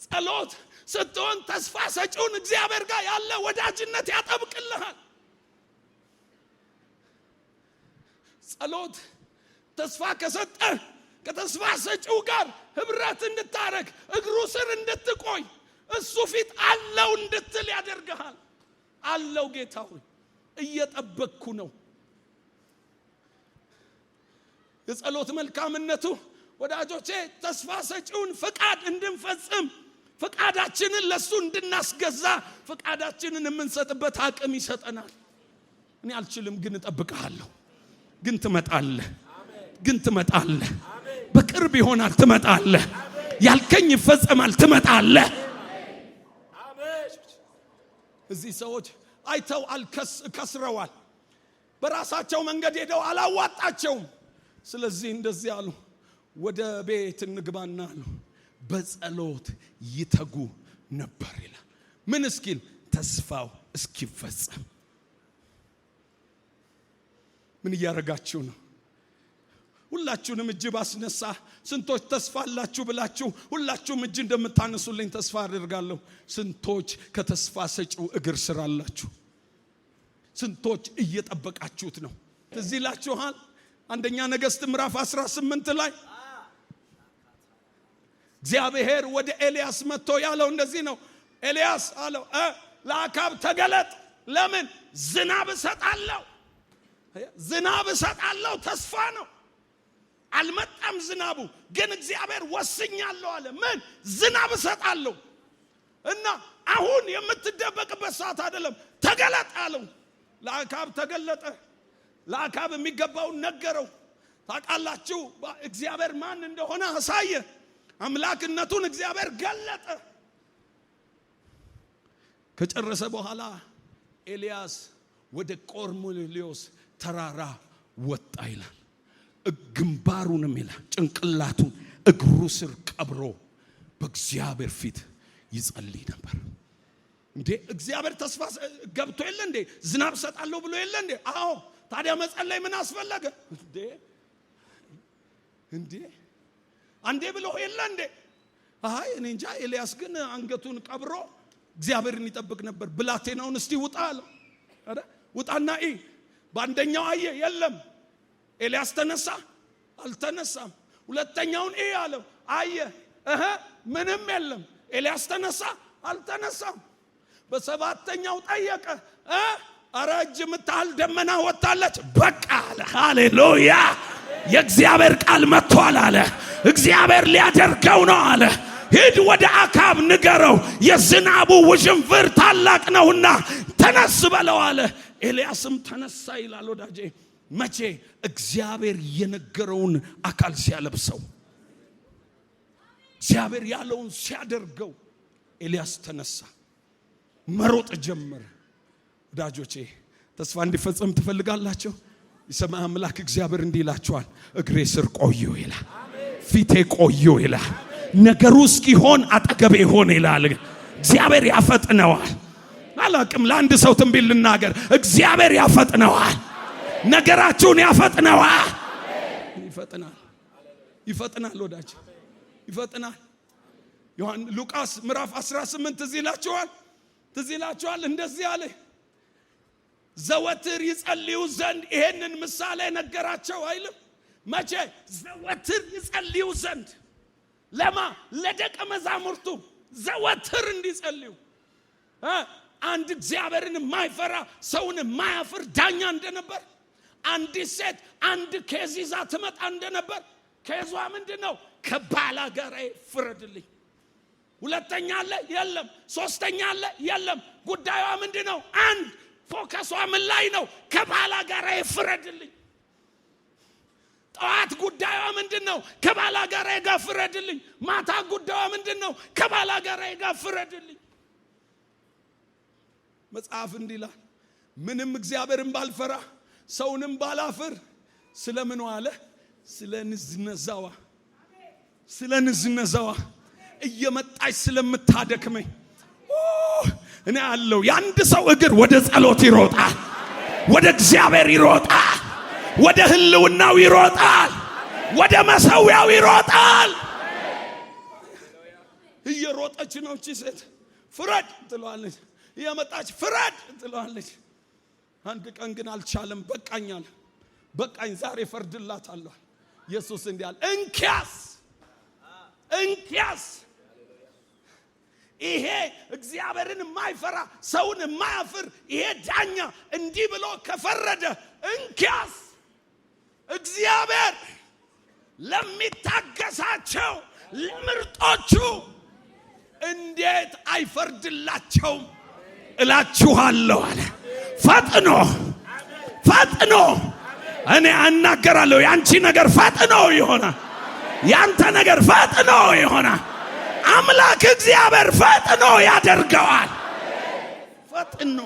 ጸሎት ስትሆን ተስፋ ሰጪውን እግዚአብሔር ጋር ያለ ወዳጅነት ያጠብቅልሃል። ጸሎት ተስፋ ከሰጠ ከተስፋ ሰጪው ጋር ህብረት እንድታረግ፣ እግሩ ስር እንድትቆይ፣ እሱ ፊት አለው እንድትል ያደርግሃል። አለው ጌታ ሆይ እየጠበቅኩ ነው። የጸሎት መልካምነቱ ወዳጆቼ ተስፋ ሰጪውን ፍቃድ እንድንፈጽም፣ ፍቃዳችንን ለሱ እንድናስገዛ፣ ፍቃዳችንን የምንሰጥበት አቅም ይሰጠናል። እኔ አልችልም ግን እጠብቅሃለሁ፣ ግን ትመጣለህ፣ ግን ትመጣለህ፣ በቅርብ ይሆናል፣ ትመጣለህ፣ ያልከኝ ይፈጸማል፣ ትመጣለህ። እዚህ ሰዎች አይተው ከስረዋል። በራሳቸው መንገድ ሄደው አላዋጣቸውም። ስለዚህ እንደዚህ አሉ፣ ወደ ቤት እንግባና አሉ በጸሎት ይተጉ ነበር ይላል። ምን እስኪል? ተስፋው እስኪፈጸም። ምን እያረጋችሁ ነው? ሁላችሁንም እጅ ባስነሳ ስንቶች ተስፋ አላችሁ ብላችሁ ሁላችሁም እጅ እንደምታነሱልኝ ተስፋ አደርጋለሁ። ስንቶች ከተስፋ ሰጪው እግር ስር አላችሁ? ስንቶች እየጠበቃችሁት ነው? እዚህ ላችኋል። አንደኛ ነገሥት ምዕራፍ 18 ላይ እግዚአብሔር ወደ ኤልያስ መጥቶ ያለው እንደዚህ ነው። ኤልያስ አለው ለአካብ ተገለጥ። ለምን? ዝናብ እሰጣለሁ። ዝናብ እሰጣለሁ ተስፋ ነው። አልመጣም ዝናቡ፣ ግን እግዚአብሔር ወስኛለሁ አለ። ምን? ዝናብ እሰጣለሁ። እና አሁን የምትደበቅበት ሰዓት አይደለም፣ ተገለጥ አለው። ለአካብ ተገለጠ። ለአካብ የሚገባውን ነገረው። ታውቃላችሁ እግዚአብሔር ማን እንደሆነ አሳየ። አምላክነቱን እግዚአብሔር ገለጠ። ከጨረሰ በኋላ ኤልያስ ወደ ቆርኔሌዎስ ተራራ ወጣ ይላል። ግንባሩንም ይላል ጭንቅላቱን እግሩ ስር ቀብሮ በእግዚአብሔር ፊት ይጸልይ ነበር። እንዴ እግዚአብሔር ተስፋ ገብቶ የለ እንዴ? ዝናብ ሰጣለሁ ብሎ የለ እንዴ? አዎ። ታዲያ መጸለይ ምን አስፈለገ እንዴ? አንዴ ብሎ የለ እንዴ? አይ እኔ እንጃ። ኤልያስ ግን አንገቱን ቀብሮ እግዚአብሔርን ይጠብቅ ነበር። ብላቴናውን እስቲ ውጣ አለው። አረ ውጣና በአንደኛው አየ፣ የለም። ኤልያስ ተነሳ፣ አልተነሳም። ሁለተኛውን አለው፣ አየ፣ ምንም የለም። ኤልያስ ተነሳ፣ አልተነሳም። በሰባተኛው ጠየቀ፣ አረ እጅ የምታህል ደመና ወጣለች፣ በቃ አለ። ሃሌሉያ! የእግዚአብሔር ቃል መጥቷል አለ። እግዚአብሔር ሊያደርገው ነው አለ። ሂድ ወደ አካብ ንገረው፣ የዝናቡ ውሽንፍር ታላቅ ነውና ተነስ በለው አለ። ኤልያስም ተነሳ ይላል ወዳጄ። መቼ? እግዚአብሔር የነገረውን አካል ሲያለብሰው፣ እግዚአብሔር ያለውን ሲያደርገው ኤልያስ ተነሳ፣ መሮጥ ጀመረ። ወዳጆቼ ተስፋ እንዲፈጸም ትፈልጋላችሁ? የሰማይ አምላክ እግዚአብሔር እንዲህ ይላችኋል፣ እግሬ ስር ቆዩ ይላል፣ ፊቴ ቆዩ ይላል፣ ነገሩ እስኪሆን አጠገቤ ሆነ ይላል። እግዚአብሔር ያፈጥነዋል። አላቅም ለአንድ ሰው ትንቢት ልናገር፣ እግዚአብሔር ያፈጥነዋል። ነገራችሁን ያፈጥነዋል። ይፈጥናል፣ ይፈጥናል ወዳጅ፣ ይፈጥናል። ሉቃስ ምዕራፍ 18 ትዝ ይላችኋል። እንደዚህ አለ፣ ዘወትር ይጸልዩ ዘንድ ይሄንን ምሳሌ ነገራቸው አይልም? መቼ? ዘወትር ይጸልዩ ዘንድ። ለማ? ለደቀ መዛሙርቱ ዘወትር እንዲጸልዩ። አንድ እግዚአብሔርን የማይፈራ ሰውን የማያፍር ዳኛ እንደነበር፣ አንዲት ሴት አንድ ኬዝ ይዛ ትመጣ እንደነበር። ኬዟ ምንድነው? ከባላጋራዬ ፍረድልኝ። ሁለተኛ አለ የለም፣ ሶስተኛ አለ የለም። ጉዳዩዋ ምንድነው? አንድ ፎከሷ ምን ላይ ነው? ከባላጋራዬ ፍረድልኝ። ጠዋት ጉዳዩዋ ምንድነው? ከባላጋራዬ ጋር ፍረድልኝ። ማታ ጉዳዩዋ ምንድነው? ከባላጋራዬ ጋር ፍረድልኝ። መጽሐፍ እንዲህ ይላል፣ ምንም እግዚአብሔርን ባልፈራ ሰውንም ባላፍር ስለምን አለ? ስለ ንዝነዛዋ እየመጣች ስለምታደክመኝ እኔ አለው። የአንድ ሰው እግር ወደ ጸሎት ይሮጣል፣ ወደ እግዚአብሔር ይሮጣል፣ ወደ ህልውናው ይሮጣል፣ ወደ መሰዊያው ይሮጣል። እየሮጠች ነው እቺ ሴት። ፍረድ ትለዋለች፣ እየመጣች ፍረድ ትለዋለች። አንድ ቀን ግን አልቻለም። በቃኝ ዛሬ ፈርድላታለሁ። ኢየሱስ እንዲህ አለ፣ እንኪያስ ይሄ እግዚአብሔርን የማይፈራ ሰውን የማያፍር ይሄ ዳኛ እንዲህ ብሎ ከፈረደ፣ እንኪያስ እግዚአብሔር ለሚታገሳቸው ለምርጦቹ እንዴት አይፈርድላቸውም እላችኋለሁ አለ። ፈጥኖ እኔ አናገራለሁ። ያንቺ ነገር ፈጥኖ ይሆናል። ያንተ ነገር ፈጥኖ ይሆናል። አምላክ እግዚአብሔር ፈጥኖ ያደርገዋል። ፈጥኖ።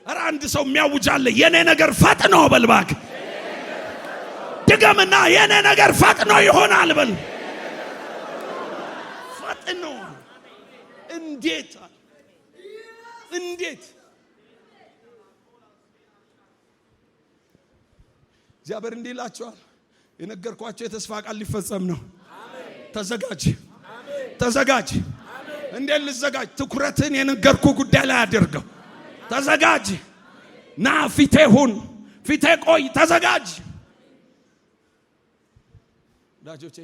ኧረ አንድ ሰው የሚያውጃለ የኔ ነገር ፈጥኖ በልባክ ድገምና የኔ ነገር ፈጥኖ ይሆናል በል። ፈጥኖ እንዴት እግዚአብሔር እንዲህ ይላችኋል፣ የነገርኳቸው የተስፋ ቃል ሊፈጸም ነው። ተዘጋጅ። እንዴት ልዘጋጅ? ትኩረትን የነገርኩ ጉዳይ ላይ አድርገው። ተዘጋጅ። ና ፊቴ ሁን፣ ፊቴ ቆይ፣ ተዘጋጅ። ዳጆቼ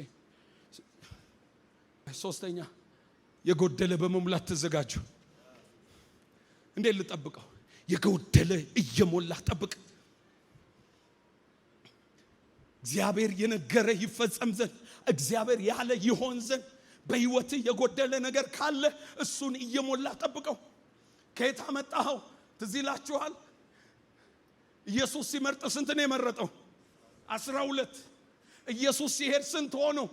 ሶስተኛ የጎደለ በመሙላት ተዘጋጁ። እንዴት ልጠብቀው? የጎደለ እየሞላ ጠብቅ። እግዚአብሔር የነገረ ይፈጸም ዘንድ፣ እግዚአብሔር ያለ ይሆን ዘንድ በህይወት የጎደለ ነገር ካለ እሱን እየሞላ ጠብቀው። ከየት አመጣኸው? ትዝ ይላችኋል። ኢየሱስ ሲመርጥ ስንት ነው የመረጠው? 12። ኢየሱስ ሲሄድ ስንት ሆነው?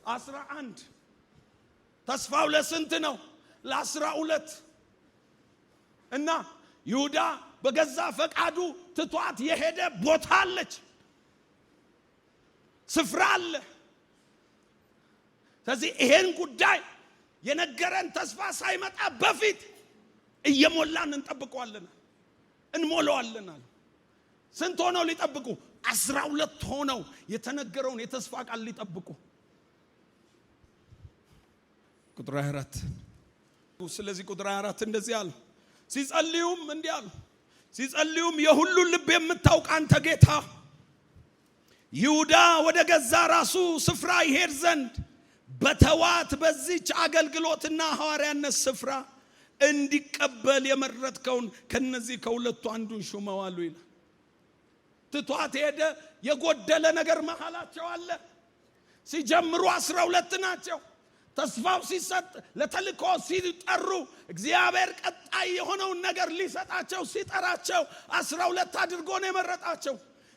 11። ተስፋው ለስንት ነው? ለ12። እና ይሁዳ በገዛ ፈቃዱ ትቷት የሄደ ቦታ አለች፣ ስፍራ አለ። ስለዚህ ይሄን ጉዳይ የነገረን ተስፋ ሳይመጣ በፊት እየሞላን እንጠብቀዋለን፣ እንሞላዋለን። ስንት ሆነው ሊጠብቁ? 12 ሆነው የተነገረውን የተስፋ ቃል ሊጠብቁ። ቁጥር 24። ስለዚህ ቁጥር 24 እንደዚህ አለ፣ ሲጸልዩም እንዲህ አሉ። ሲጸልዩም የሁሉ ልብ የምታውቅ አንተ ጌታ ይሁዳ ወደ ገዛ ራሱ ስፍራ ይሄድ ዘንድ በተዋት በዚች አገልግሎትና ሐዋርያነት ስፍራ እንዲቀበል የመረጥከውን ከነዚህ ከሁለቱ አንዱን ሹመዋሉ ይላል። ትቷት ሄደ። የጎደለ ነገር መሃላቸው አለ። ሲጀምሩ 12 ናቸው። ተስፋው ሲሰጥ ለተልኮ ሲጠሩ እግዚአብሔር ቀጣይ የሆነውን ነገር ሊሰጣቸው ሲጠራቸው 12 አድርጎ ነው የመረጣቸው።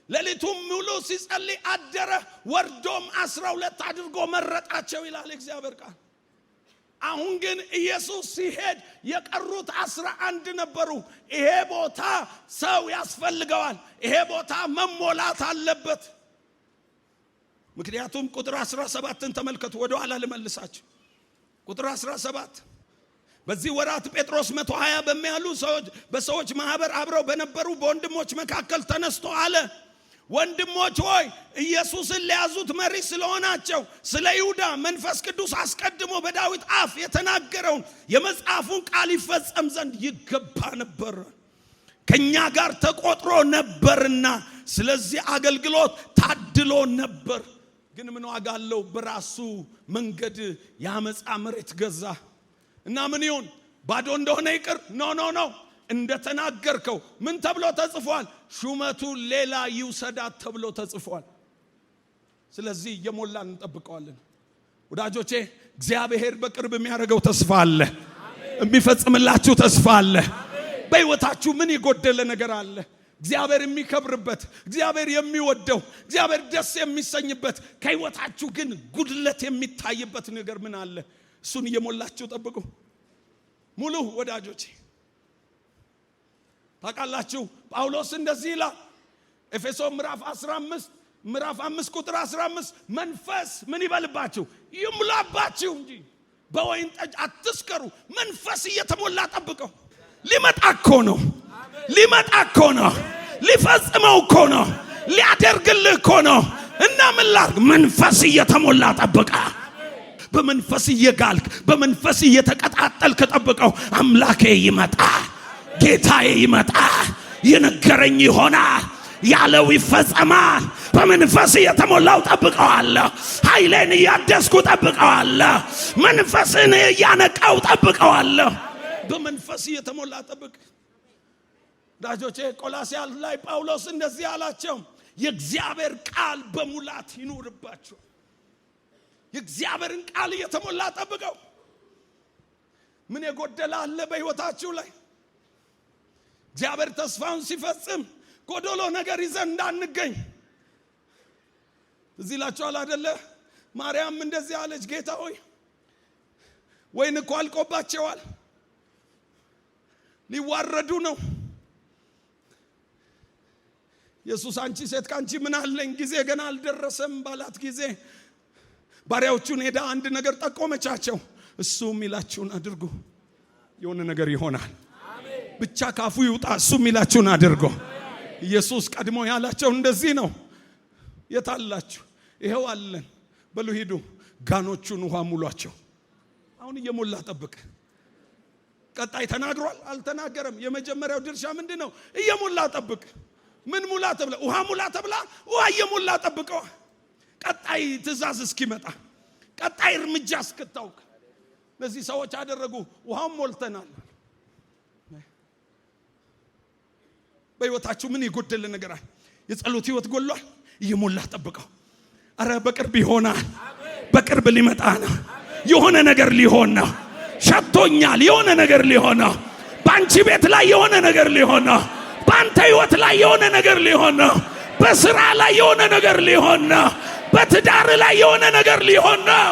ሌሊቱም ሙሉ ሲጸልይ አደረ፣ ወርዶም 12 አድርጎ መረጣቸው ይላል እግዚአብሔር ቃል። አሁን ግን ኢየሱስ ሲሄድ የቀሩት 11 ነበሩ። ይሄ ቦታ ሰው ያስፈልገዋል፣ ይሄ ቦታ መሞላት አለበት። ምክንያቱም ቁጥር 17ን ተመልከቱ። ወደ ኋላ ልመልሳችሁ። ቁጥር 17 በዚህ ወራት ጴጥሮስ 120 በሚያሉ ሰዎች በሰዎች ማህበር አብረው በነበሩ በወንድሞች መካከል ተነስቶ አለ፣ ወንድሞች ሆይ ኢየሱስን ለያዙት መሪ ስለሆናቸው ስለ ይሁዳ መንፈስ ቅዱስ አስቀድሞ በዳዊት አፍ የተናገረውን የመጽሐፉን ቃል ይፈጸም ዘንድ ይገባ ነበር፣ ከኛ ጋር ተቆጥሮ ነበርና ስለዚህ አገልግሎት ታድሎ ነበር። ግን ምን ዋጋ አለው? በራሱ መንገድ ያመጻ መሬት ገዛ እና ምን ይሁን? ባዶ እንደሆነ ይቅር? ኖ እንደተናገርከው ምን ተብሎ ተጽፏል? ሹመቱ ሌላ ይውሰዳት ተብሎ ተጽፏል። ስለዚህ እየሞላን እንጠብቀዋለን። ወዳጆቼ እግዚአብሔር በቅርብ የሚያደርገው ተስፋ አለ፣ የሚፈጽምላችሁ ተስፋ አለ። በሕይወታችሁ ምን የጎደለ ነገር አለ? እግዚአብሔር የሚከብርበት፣ እግዚአብሔር የሚወደው፣ እግዚአብሔር ደስ የሚሰኝበት ከሕይወታችሁ ግን ጉድለት የሚታይበት ነገር ምን አለ? እሱን እየሞላችሁ ጠብቁ። ሙሉ ወዳጆቼ ታውቃላችሁ ጳውሎስ እንደዚህ ይላል ኤፌሶን ምዕራፍ 5 ቁጥር 15 መንፈስ ምን ይበልባችሁ? ይሙላባችሁ እንጂ በወይን ጠጅ አትስከሩ። መንፈስ እየተሞላ ጠብቀው። ሊመጣ እኮ ነው፣ ሊፈጽመው እኮ ነው፣ ሊያደርግልህ እኮ ነው። እና ምን ላድርግ? መንፈስ እየተሞላ ጠብቃ። በመንፈስ እየጋልክ በመንፈስ እየተቀጣጠልክ ጠብቀው። አምላኬ ይመጣ፣ ጌታዬ ይመጣ፣ የነገረኝ ይሆናል፣ ያለው ይፈጸማል። በመንፈስ እየተሞላው ጠብቀዋለሁ። ኃይሌን እያደስኩ ጠብቀዋለሁ። መንፈስን እያነቃው ጠብቀዋለሁ። በመንፈስ እየተሞላ ጠብቅ። ዳጆቼ ቆላስያስ ላይ ጳውሎስ እንደዚህ አላቸው፣ የእግዚአብሔር ቃል በሙላት ይኑርባችሁ። የእግዚአብሔርን ቃል እየተሞላ ጠብቀው። ምን የጎደለ አለ በሕይወታችሁ ላይ? እግዚአብሔር ተስፋውን ሲፈጽም ጎዶሎ ነገር ይዘን እንዳንገኝ። እዚህ ላችኋል አይደለ? ማርያም እንደዚህ አለች፣ ጌታ ሆይ ወይን እኮ አልቆባቸዋል፣ ሊዋረዱ ነው። ኢየሱስ አንቺ ሴት ካንቺ ምን አለኝ? ጊዜ ገና አልደረሰም ባላት ጊዜ ባሪያዎቹን ሄዳ አንድ ነገር ጠቆመቻቸው። እሱ የሚላችሁን አድርጉ፣ የሆነ ነገር ይሆናል። ብቻ ካፉ ይውጣ፣ እሱ የሚላችሁን አድርጉ። ኢየሱስ ቀድሞ ያላቸው እንደዚህ ነው። የታላችሁ? ይሄው አለን፣ በሉ ሂዱ፣ ጋኖቹን ውሃ ሙሏቸው። አሁን እየሞላ ጠብቅ። ቀጣይ ተናግሯል አልተናገረም? የመጀመሪያው ድርሻ ምንድነው? እየሞላ ጠብቅ። ምን ሙላ ተብላ? ውሃ ሙላ ተብላ፣ ውሃ እየሞላ ጠብቀው። ቀጣይ ትእዛዝ እስኪመጣ፣ ቀጣይ እርምጃ እስክታውቅ። እነዚህ ሰዎች አደረጉ። ውሃም ሞልተናል። በሕይወታችሁ ምን የጎደለ ነገር አለ? የጸሎት ሕይወት ጎሏል? እየሞላ ጠብቀው። አረ በቅርብ ይሆናል፣ በቅርብ ሊመጣ ነው። የሆነ ነገር ሊሆን ነው። ሸቶኛል፣ የሆነ ነገር ሊሆን ነው። በአንቺ ቤት ላይ የሆነ ነገር ሊሆን ነው። በአንተ ሕይወት ላይ የሆነ ነገር ሊሆን ነው። በስራ ላይ የሆነ ነገር ሊሆን ነው። በትዳር ላይ የሆነ ነገር ሊሆን ነው።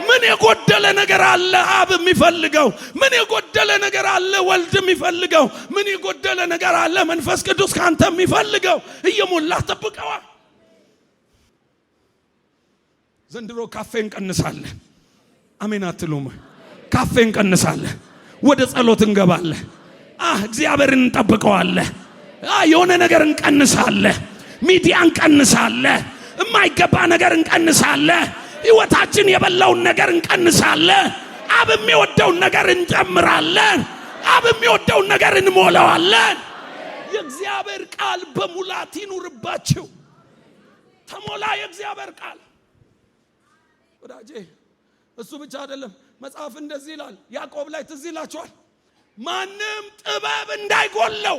ምን የጎደለ ነገር አለ? አብ የሚፈልገው ምን የጎደለ ነገር አለ? ወልድ የሚፈልገው ምን የጎደለ ነገር አለ? መንፈስ ቅዱስ ካንተ የሚፈልገው እየሞላ ጠብቀዋ። ዘንድሮ ካፌ እንቀንሳለን። አሜን አትሉም? ካፌ እንቀንሳለን፣ ወደ ጸሎት እንገባለን። እግዚአብሔርን እንጠብቀዋለን። የሆነ ነገር እንቀንሳለን፣ ሚዲያ እንቀንሳለን፣ የማይገባ ነገር እንቀንሳለን፣ ሕይወታችን የበላውን ነገር እንቀንሳለን። አብ የሚወደውን ነገር እንጨምራለን። አብ የሚወደውን ነገር እንሞላዋለን። የእግዚአብሔር ቃል በሙላት ይኑርባችሁ። ተሞላ የእግዚአብሔር ቃል። ወዳጄ እሱ ብቻ አይደለም፣ መጽሐፍ እንደዚህ ይላል። ያዕቆብ ላይ ትዝ ይላችኋል። ማንም ጥበብ እንዳይጎለው፣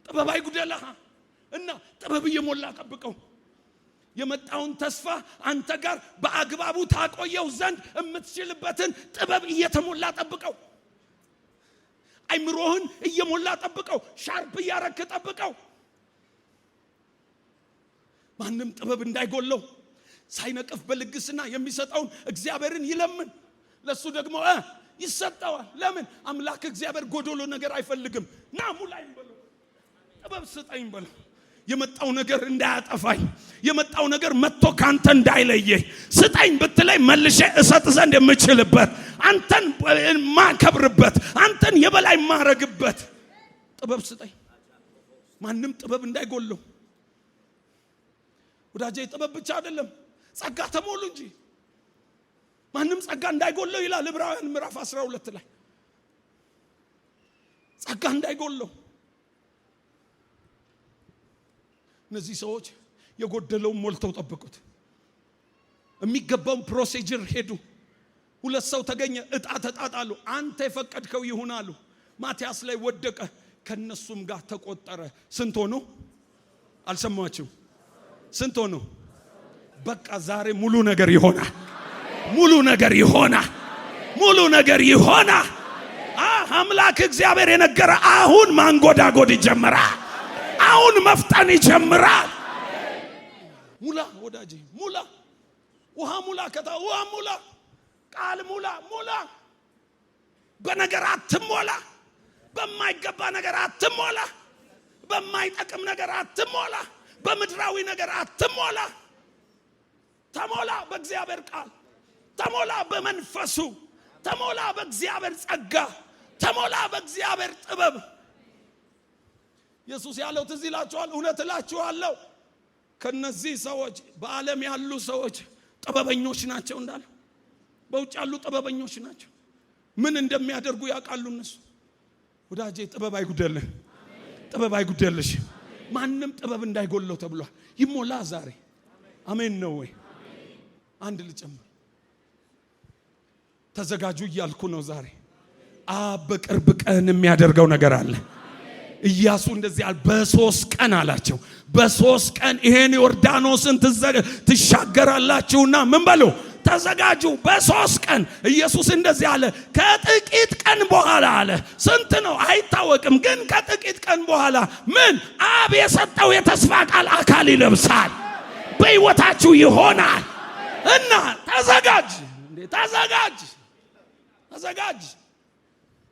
ጥበብ አይጉደልህ እና ጥበብ እየሞላ ጠብቀው። የመጣውን ተስፋ አንተ ጋር በአግባቡ ታቆየው ዘንድ የምትችልበትን ጥበብ እየተሞላ ጠብቀው። አይምሮህን እየሞላ ጠብቀው። ሻርፕ እያረክ ጠብቀው። ማንም ጥበብ እንዳይጎለው ሳይነቅፍ በልግስና የሚሰጠውን እግዚአብሔርን ይለምን። ለሱ ደግሞ ይሰጠዋል። ለምን? አምላክ እግዚአብሔር ጎዶሎ ነገር አይፈልግም። ና ሙላኝ በለው፣ ጥበብ ስጠኝ በለው። የመጣው ነገር እንዳያጠፋኝ፣ የመጣው ነገር መጥቶ ካንተ እንዳይለየኝ ስጠኝ ብትለኝ መልሼ እሰጥ ዘንድ የምችልበት፣ አንተን ማከብርበት፣ አንተን የበላይ ማረግበት ጥበብ ስጠኝ። ማንም ጥበብ እንዳይጎለው ወዳጄ። ጥበብ ብቻ አይደለም ጸጋ ተሞሉ እንጂ ማንም ጸጋ እንዳይጎለው ይላል ዕብራውያን ምዕራፍ 12 ላይ። ጸጋ እንዳይጎለው። እነዚህ ሰዎች የጎደለውን ሞልተው ጠበቁት። የሚገባውን ፕሮሲጀር ሄዱ። 2 ሰው ተገኘ፣ እጣ ተጣጣሉ። አንተ የፈቀድከው ይሁን አሉ። ማቲያስ ላይ ወደቀ፣ ከነሱም ጋር ተቆጠረ። ስንት ሆኑ? አልሰማችሁ? ስንት ሆኑ? በቃ ዛሬ ሙሉ ነገር ይሆናል። ሙሉ ነገር ይሆናል። ሙሉ ነገር ይሆናል። አምላክ እግዚአብሔር የነገረ አሁን ማንጎዳጎድ ይጀምራል። አሁን መፍጠን ይጀምራል። ሙላ ወዳጄ፣ ሙላ። ውሃ ሙላ፣ ውሃ ሙላ፣ ቃል ሙላ፣ ሙላ። በነገር አትሞላ። በማይገባ ነገር አትሞላ። በማይጠቅም ነገር አትሞላ። በምድራዊ ነገር አትሞላ። ተሞላ በእግዚአብሔር ቃል፣ ተሞላ በመንፈሱ፣ ተሞላ በእግዚአብሔር ጸጋ፣ ተሞላ በእግዚአብሔር ጥበብ። ኢየሱስ ያለው ትዝ ይላችኋል። እውነት እላችኋለሁ ከነዚህ ሰዎች በዓለም ያሉ ሰዎች ጥበበኞች ናቸው እንዳለ፣ በውጭ ያሉ ጥበበኞች ናቸው። ምን እንደሚያደርጉ ያውቃሉ እነሱ። ወዳጄ ጥበብ አይጉደልህ፣ ጥበብ አይጉደልሽ። ማንም ጥበብ እንዳይጎለው ተብሏል። ይሞላ ዛሬ። አሜን ነው ወይ? አንድ ልጨምር። ተዘጋጁ እያልኩ ነው ዛሬ። በቅርብ ቀን የሚያደርገው ነገር አለ። ኢያሱ እንደዚህ አለ። በ3 ቀን አላቸው፣ በ3 ቀን ይሄን ዮርዳኖስን ትሻገራላችሁና ምን በሉ ተዘጋጁ። በ3 ቀን ኢየሱስ እንደዚህ አለ። ከጥቂት ቀን በኋላ አለ። ስንት ነው አይታወቅም፣ ግን ከጥቂት ቀን በኋላ ምን አብ የሰጠው የተስፋ ቃል አካል ይለብሳል፣ በሕይወታችሁ ይሆናል። እና ተዘጋጅ፣ ተዘጋጅ፣ ተዘጋጅ።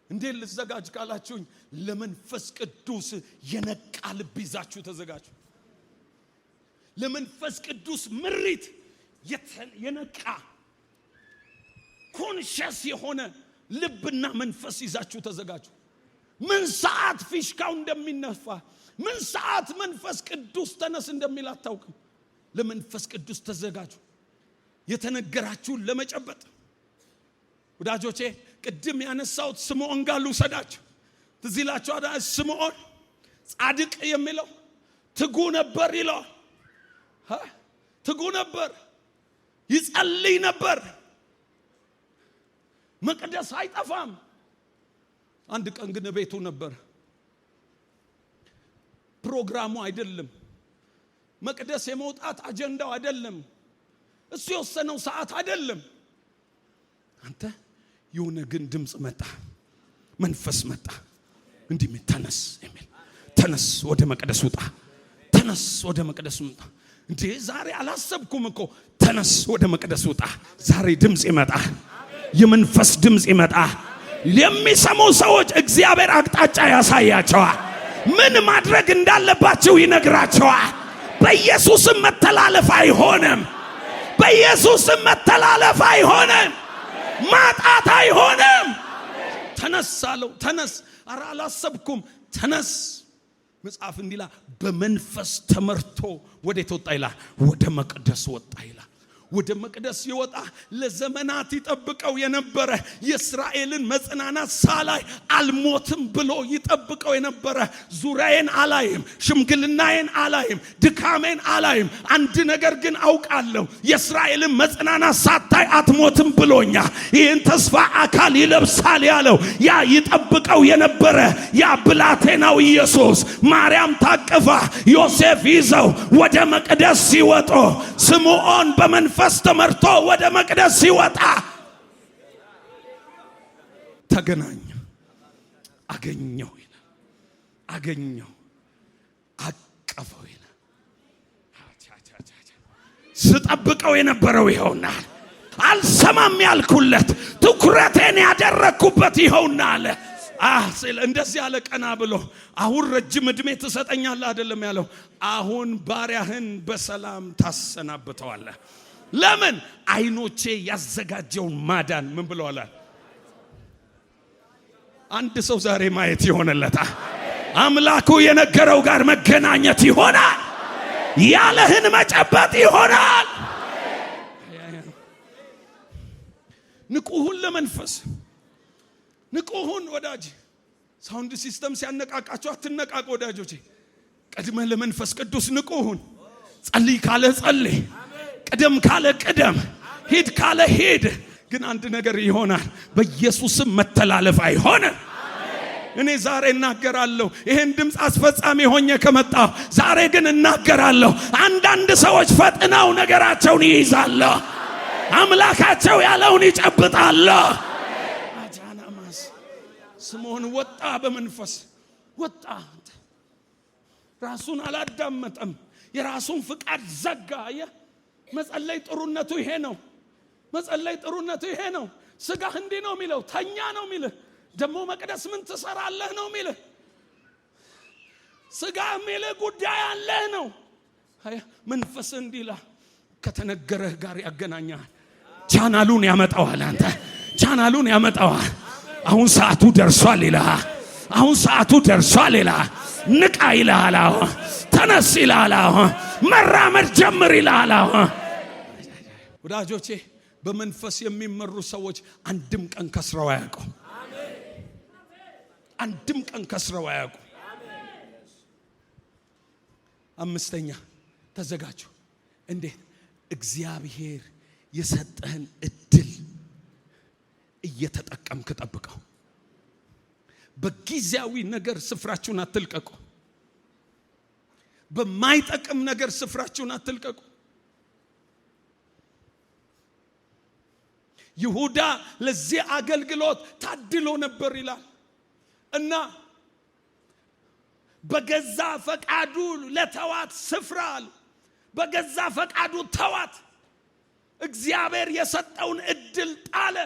እንዴት ልዘጋጅ ካላችሁኝ፣ ለመንፈስ ቅዱስ የነቃ ልብ ይዛችሁ ተዘጋጁ። ለመንፈስ ቅዱስ ምሪት የነቃ ኮንሸስ የሆነ ልብና መንፈስ ይዛችሁ ተዘጋጁ። ምን ሰዓት ፊሽካው እንደሚነፋ፣ ምን ሰዓት መንፈስ ቅዱስ ተነስ እንደሚል አታውቅም። ለመንፈስ ቅዱስ ተዘጋጁ። የተነገራችሁን ለመጨበጥ ወዳጆቼ፣ ቅድም ያነሳሁት ስምዖን ጋር ልውሰዳችሁ። ትዝ ይላችኋል። ስምዖን ጻድቅ የሚለው ትጉ ነበር ይለዋል። ትጉ ነበር፣ ይጸልይ ነበር። መቅደስ አይጠፋም። አንድ ቀን ግን ቤቱ ነበር። ፕሮግራሙ አይደለም፣ መቅደስ የመውጣት አጀንዳው አይደለም፣ እሱ የወሰነው ሰዓት አይደለም። አንተ የሆነ ግን ድምፅ መጣ፣ መንፈስ መጣ፣ እንዲህ ተነስ የሚል ተነስ፣ ወደ መቅደስ ውጣ፣ ተነስ፣ ወደ መቅደስ ውጣ። እንዴ ዛሬ አላሰብኩም እኮ። ተነስ፣ ወደ መቅደስ ውጣ። ዛሬ ድምፅ ይመጣል፣ የመንፈስ ድምፅ ይመጣል። የሚሰሙ ሰዎች እግዚአብሔር አቅጣጫ ያሳያቸዋል፣ ምን ማድረግ እንዳለባቸው ይነግራቸዋል። በኢየሱስም መተላለፍ አይሆንም፣ በኢየሱስም መተላለፍ አይሆንም፣ ማጣት አይሆንም። ተነስ አለው። ተነስ። ኧረ አላሰብኩም። ተነስ። መጽሐፍ እንዲላ በመንፈስ ተመርቶ ወዴት ወጣ ይላል? ወደ መቅደስ ወጣ ይላል። ወደ መቅደስ ይወጣ ለዘመናት ይጠብቀው የነበረ የእስራኤልን መጽናናት ሳላይ አልሞትም ብሎ ይጠብቀው የነበረ ዙሪያዬን አላይም፣ ሽምግልናዬን አላይም፣ ድካሜን አላይም፣ አንድ ነገር ግን አውቃለሁ የእስራኤልን መጽናናት ሳታይ አትሞትም ብሎኛል። ይህን ተስፋ አካል ይለብሳል ያለው ያ ይጠብቀው የነበረ ያ ብላቴናው ኢየሱስ ማርያም ታቅፋ ዮሴፍ ይዘው ወደ መቅደስ ሲወጡ ስምዖን በመንፈስ ተመርቶ ወደ መቅደስ ሲወጣ ተገናኘ፣ አገኘው ይላል። አገኘው፣ አቀፈው ይላል። ስጠብቀው የነበረው ይኸውና፣ አልሰማም ያልኩለት ትኩረቴን ያደረኩበት ይኸውና አለ። እንደዚህ ያለ ቀና ብሎ አሁን ረጅም ዕድሜ ትሰጠኛለህ አይደለም ያለው፣ አሁን ባሪያህን በሰላም ታሰናብተዋለህ። ለምን? አይኖቼ ያዘጋጀውን ማዳን ምን ብለዋል? አንድ ሰው ዛሬ ማየት ይሆንለታል። አምላኩ የነገረው ጋር መገናኘት ይሆናል። ያለህን መጨበጥ ይሆናል። ንቁሁን ለመንፈስ ንቁሁን ወዳጅ። ሳውንድ ሲስተም ሲያነቃቃቸው አትነቃቁ ወዳጆቼ። ቀድመህ ለመንፈስ ቅዱስ ንቁሁን። ጸልይ ካለ ጸልይ፣ ቅደም ካለ ቅደም፣ ሂድ ካለ ሂድ። ግን አንድ ነገር ይሆናል፣ በኢየሱስም መተላለፍ አይሆንም። እኔ ዛሬ እናገራለሁ፣ ይሄን ድምፅ አስፈጻሚ ሆኜ ከመጣሁ ዛሬ ግን እናገራለሁ። አንዳንድ ሰዎች ፈጥነው ነገራቸውን ይይዛሉ፣ አምላካቸው ያለውን ይጨብጣሉ። አጃናማስ ስምዖን ወጣ፣ በመንፈስ ወጣ። ራሱን አላዳመጠም፣ የራሱን ፍቃድ ዘጋ። መጸለይ ጥሩነቱ ይሄ ነው። መጸለይ ጥሩነቱ ይሄ ነው። ስጋህ እንዲህ ነው የሚለው፣ ተኛ ነው የሚልህ። ደግሞ መቅደስ ምን ትሰራለህ ነው የሚልህ። ስጋህ የሚልህ ጉዳይ አለህ ነው። መንፈስ እንዲላ ከተነገረህ ጋር ያገናኛል። ቻናሉን ያመጣዋል። አንተ ቻናሉን ያመጣዋል። አሁን ሰዓቱ ደርሷል ይልሃል። አሁን ሰዓቱ ደርሷል ይልሃል። ንቃ ይልሃል። አሁን ተነስ ይልሃል። አሁን መራመድ ጀምር ይልሃል። አሁን ወዳጆቼ በመንፈስ የሚመሩ ሰዎች አንድም ቀን ከስረው አያውቁም። አንድም ቀን ከስረው አያውቁም። አምስተኛ ተዘጋጁ። እንዴት? እግዚአብሔር የሰጠህን እድል እየተጠቀምክ ጠብቀው። በጊዜያዊ ነገር ስፍራችሁን አትልቀቁ። በማይጠቅም ነገር ስፍራችሁን አትልቀቁ። ይሁዳ ለዚህ አገልግሎት ታድሎ ነበር ይላል እና በገዛ ፈቃዱ ለተዋት ስፍራ አለ። በገዛ ፈቃዱ ተዋት። እግዚአብሔር የሰጠውን እድል ጣለ።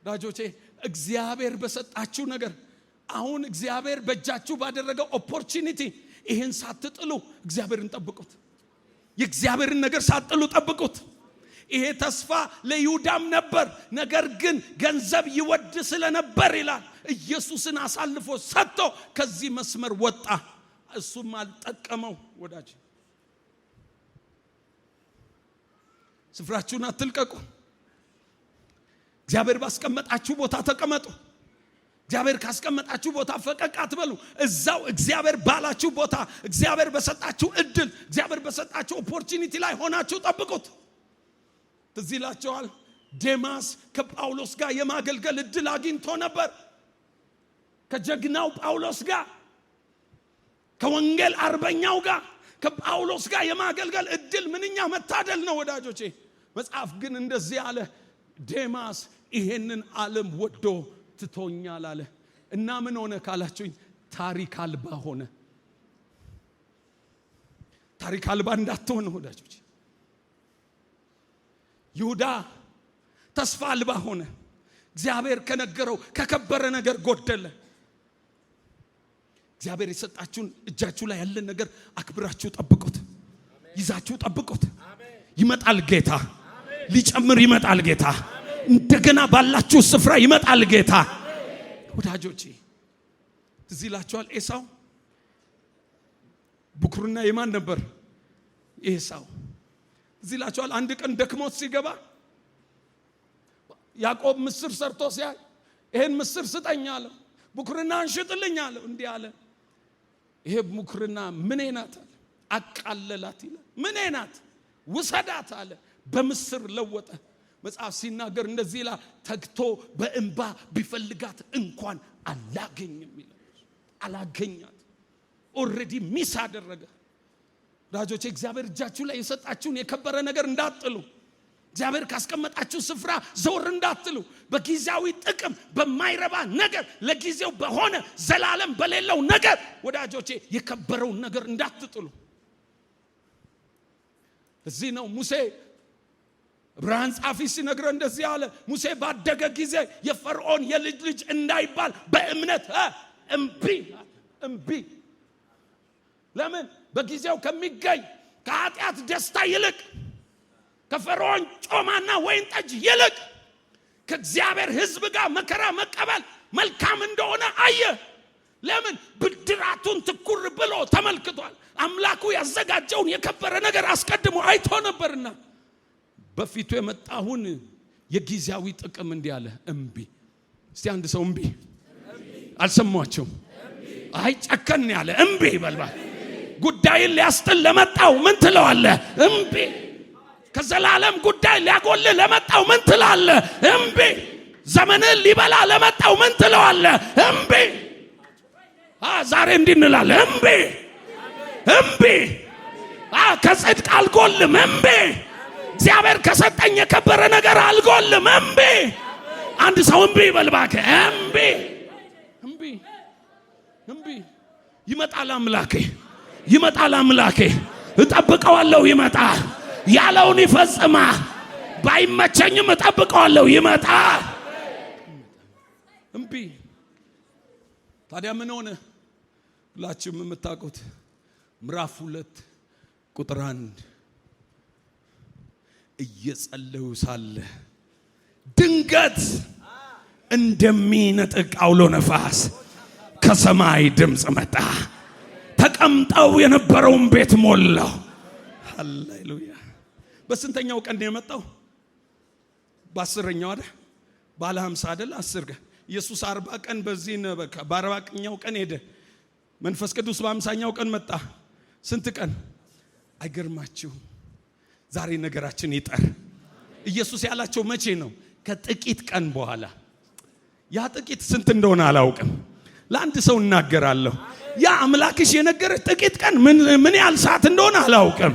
ዳጆቼ እግዚአብሔር በሰጣችሁ ነገር አሁን እግዚአብሔር በእጃችሁ ባደረገው ኦፖርቹኒቲ ይሄን ሳትጥሉ እግዚአብሔርን ጠብቁት። የእግዚአብሔርን ነገር ሳትጥሉ ጠብቁት። ይሄ ተስፋ ለይሁዳም ነበር። ነገር ግን ገንዘብ ይወድ ስለነበር ይላል ኢየሱስን አሳልፎ ሰጥቶ ከዚህ መስመር ወጣ። እሱም አልጠቀመው። ወዳጅ ስፍራችሁን አትልቀቁ። እግዚአብሔር ባስቀመጣችሁ ቦታ ተቀመጡ። እግዚአብሔር ካስቀመጣችሁ ቦታ ፈቀቅ አትበሉ። እዛው እግዚአብሔር ባላችሁ ቦታ፣ እግዚአብሔር በሰጣችሁ እድል፣ እግዚአብሔር በሰጣችሁ ኦፖርቹኒቲ ላይ ሆናችሁ ጠብቁት። ትዝ ይላችኋል ዴማስ ከጳውሎስ ጋር የማገልገል እድል አግኝቶ ነበር። ከጀግናው ጳውሎስ ጋር፣ ከወንጌል አርበኛው ጋር ከጳውሎስ ጋር የማገልገል እድል ምንኛ መታደል ነው ወዳጆቼ። መጽሐፍ ግን እንደዚህ አለ፣ ዴማስ ይሄንን ዓለም ወዶ ትቶኛል አለ እና ምን ሆነ ካላችሁኝ፣ ታሪክ አልባ ሆነ። ታሪክ አልባ እንዳትሆን ወዳጆቼ። ይሁዳ ተስፋ አልባ ሆነ። እግዚአብሔር ከነገረው ከከበረ ነገር ጎደለ። እግዚአብሔር የሰጣችሁን እጃችሁ ላይ ያለ ነገር አክብራችሁ ጠብቁት፣ ይዛችሁ ጠብቁት። ይመጣል ጌታ፣ ሊጨምር ይመጣል ጌታ። እንደገና ባላችሁ ስፍራ ይመጣል ጌታ። ወዳጆቼ ትዝ ይላችኋል ኤሳው ብኩርና የማን ነበር? ኤሳው። እዚህ ላችኋል። አንድ ቀን ደክሞት ሲገባ ያዕቆብ ምስር ሰርቶ ሲያይ ይሄን ምስር ስጠኝ አለው። ብኩርና እንሽጥልኝ አለው። እንዲህ አለ፣ ይሄ ብኩርና ምኔ ናት አለ። አቃለላት ይላል። ምኔ ናት ውሰዳት አለ። በምስር ለወጠ። መጽሐፍ ሲናገር እንደዚህ ይላል፣ ተግቶ በእንባ ቢፈልጋት እንኳን አላገኝም ይላል። አላገኛት። ኦልሬዲ ሚስ አደረገ። ወዳጆቼ እግዚአብሔር እጃችሁ ላይ የሰጣችሁን የከበረ ነገር እንዳትጥሉ። እግዚአብሔር ካስቀመጣችሁ ስፍራ ዘወር እንዳትሉ። በጊዜያዊ ጥቅም በማይረባ ነገር ለጊዜው በሆነ ዘላለም በሌለው ነገር ወዳጆቼ የከበረውን ነገር እንዳትጥሉ። እዚህ ነው ሙሴ ዕብራውያን ጻፊ ሲነግረን እንደዚህ አለ። ሙሴ ባደገ ጊዜ የፈርዖን የልጅ ልጅ እንዳይባል በእምነት እምቢ። ለምን? በጊዜው ከሚገኝ ከኃጢአት ደስታ ይልቅ ከፈርዖን ጮማና ወይን ጠጅ ይልቅ ከእግዚአብሔር ሕዝብ ጋር መከራ መቀበል መልካም እንደሆነ አየ። ለምን? ብድራቱን ትኩር ብሎ ተመልክቷል። አምላኩ ያዘጋጀውን የከበረ ነገር አስቀድሞ አይቶ ነበርና በፊቱ የመጣውን የጊዜያዊ ጥቅም እንዲህ አለ፣ እምቢ። እስቲ አንድ ሰው እምቢ። አልሰማችሁም? አይ ጨከን ያለ እምቢ ይበልባል። ጉዳይን ሊያስጥል ለመጣው ምን ትለዋለህ? እምቢ። ከዘላለም ጉዳይ ሊያጎል ለመጣው ምን ትላለህ? እምቢ። ዘመንን ሊበላ ለመጣው ምን ትለዋለህ? እምቢ። ዛሬ እንዲህ እንላለን፣ እምቢ። ከጽድቅ አልጎልም፣ እምቢ። እግዚአብሔር ከሰጠኝ የከበረ ነገር አልጎልም፣ እምቢ። አንድ ሰው እምቢ ይበልባክ። እምቢ። ይመጣል አምላኬ፣ እጠብቀዋለሁ። ይመጣል፣ ያለውን ይፈጽማል። ባይመቸኝም እጠብቀዋለሁ። ይመጣል። እምቢ። ታዲያ ምን ሆነ? ሁላችሁም የምታውቁት ምዕራፍ 2 ቁጥር 1 እየጸለዩ ሳለ ድንገት እንደሚነጥቅ አውሎ ነፋስ ከሰማይ ድምፅ መጣ። ተቀምጠው የነበረውን ቤት ሞላው። ሃሌሉያ። በስንተኛው ቀን ነው የመጣው? በ10ኛው አይደል? ባለ 50 አይደል? 10 ቀን ኢየሱስ 40 ቀን በዚህ በ40ኛው ቀን ሄደ። መንፈስ ቅዱስ በ50ኛው ቀን መጣ። ስንት ቀን? አይገርማችሁ? ዛሬ ነገራችን ይጠር። ኢየሱስ ያላቸው መቼ ነው? ከጥቂት ቀን በኋላ። ያ ጥቂት ስንት እንደሆነ አላውቅም። ለአንድ ሰው እናገራለሁ። ያ አምላክሽ የነገረሽ ጥቂት ቀን ምን ያህል ሰዓት እንደሆነ አላውቅም።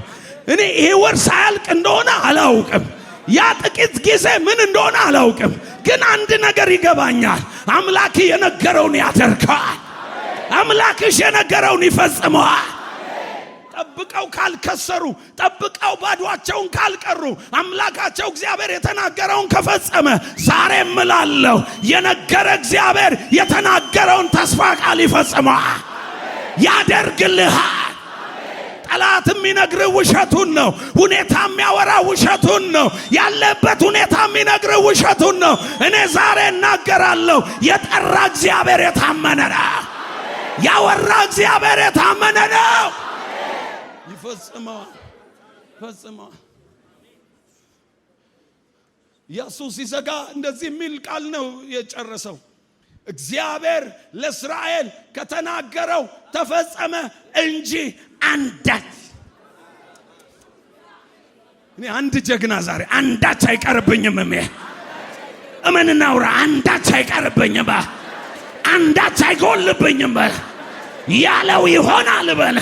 እኔ ይሄ ወር ሳያልቅ እንደሆነ አላውቅም። ያ ጥቂት ጊዜ ምን እንደሆነ አላውቅም። ግን አንድ ነገር ይገባኛል። አምላክ የነገረውን ያደርጋል። አምላክሽ የነገረውን ይፈጽመዋል። ጠብቀው ካልከሰሩ፣ ጠብቀው ባዷቸውን ካልቀሩ፣ አምላካቸው እግዚአብሔር የተናገረውን ከፈጸመ ዛሬ እምላለሁ የነገረ እግዚአብሔር የተናገረውን ተስፋ ቃል ይፈጽመዋል፣ ያደርግልሃል። ጠላት የሚነግር ውሸቱን ነው። ሁኔታ የሚያወራ ውሸቱን ነው። ያለበት ሁኔታ የሚነግር ውሸቱን ነው። እኔ ዛሬ እናገራለሁ፣ የጠራ እግዚአብሔር የታመነ ነው። ያወራ እግዚአብሔር የታመነ ነው። ይፈጽመዋል። ኢየሱስ ሲዘጋ እንደዚህ የሚል ቃል ነው የጨረሰው። እግዚአብሔር ለእስራኤል ከተናገረው ተፈጸመ እንጂ አንዳች። እኔ አንድ ጀግና ዛሬ አንዳች አይቀርብኝም። እምን እናውራ? አንዳች አይቀርብኝም፣ አንዳች አይጎልብኝም። ያለው ይሆናል በል፣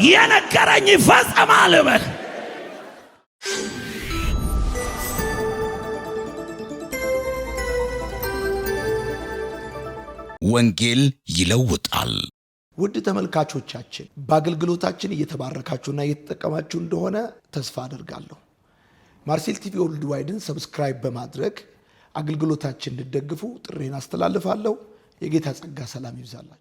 የነገረኝ ይፈጸማል በል። ወንጌል ይለውጣል። ውድ ተመልካቾቻችን በአገልግሎታችን እየተባረካችሁና እየተጠቀማችሁ እንደሆነ ተስፋ አደርጋለሁ። ማርሴል ቲቪ ወርልድ ዋይድን ሰብስክራይብ በማድረግ አገልግሎታችን እንድትደግፉ ጥሬን አስተላልፋለሁ። የጌታ ጸጋ ሰላም ይብዛላችሁ።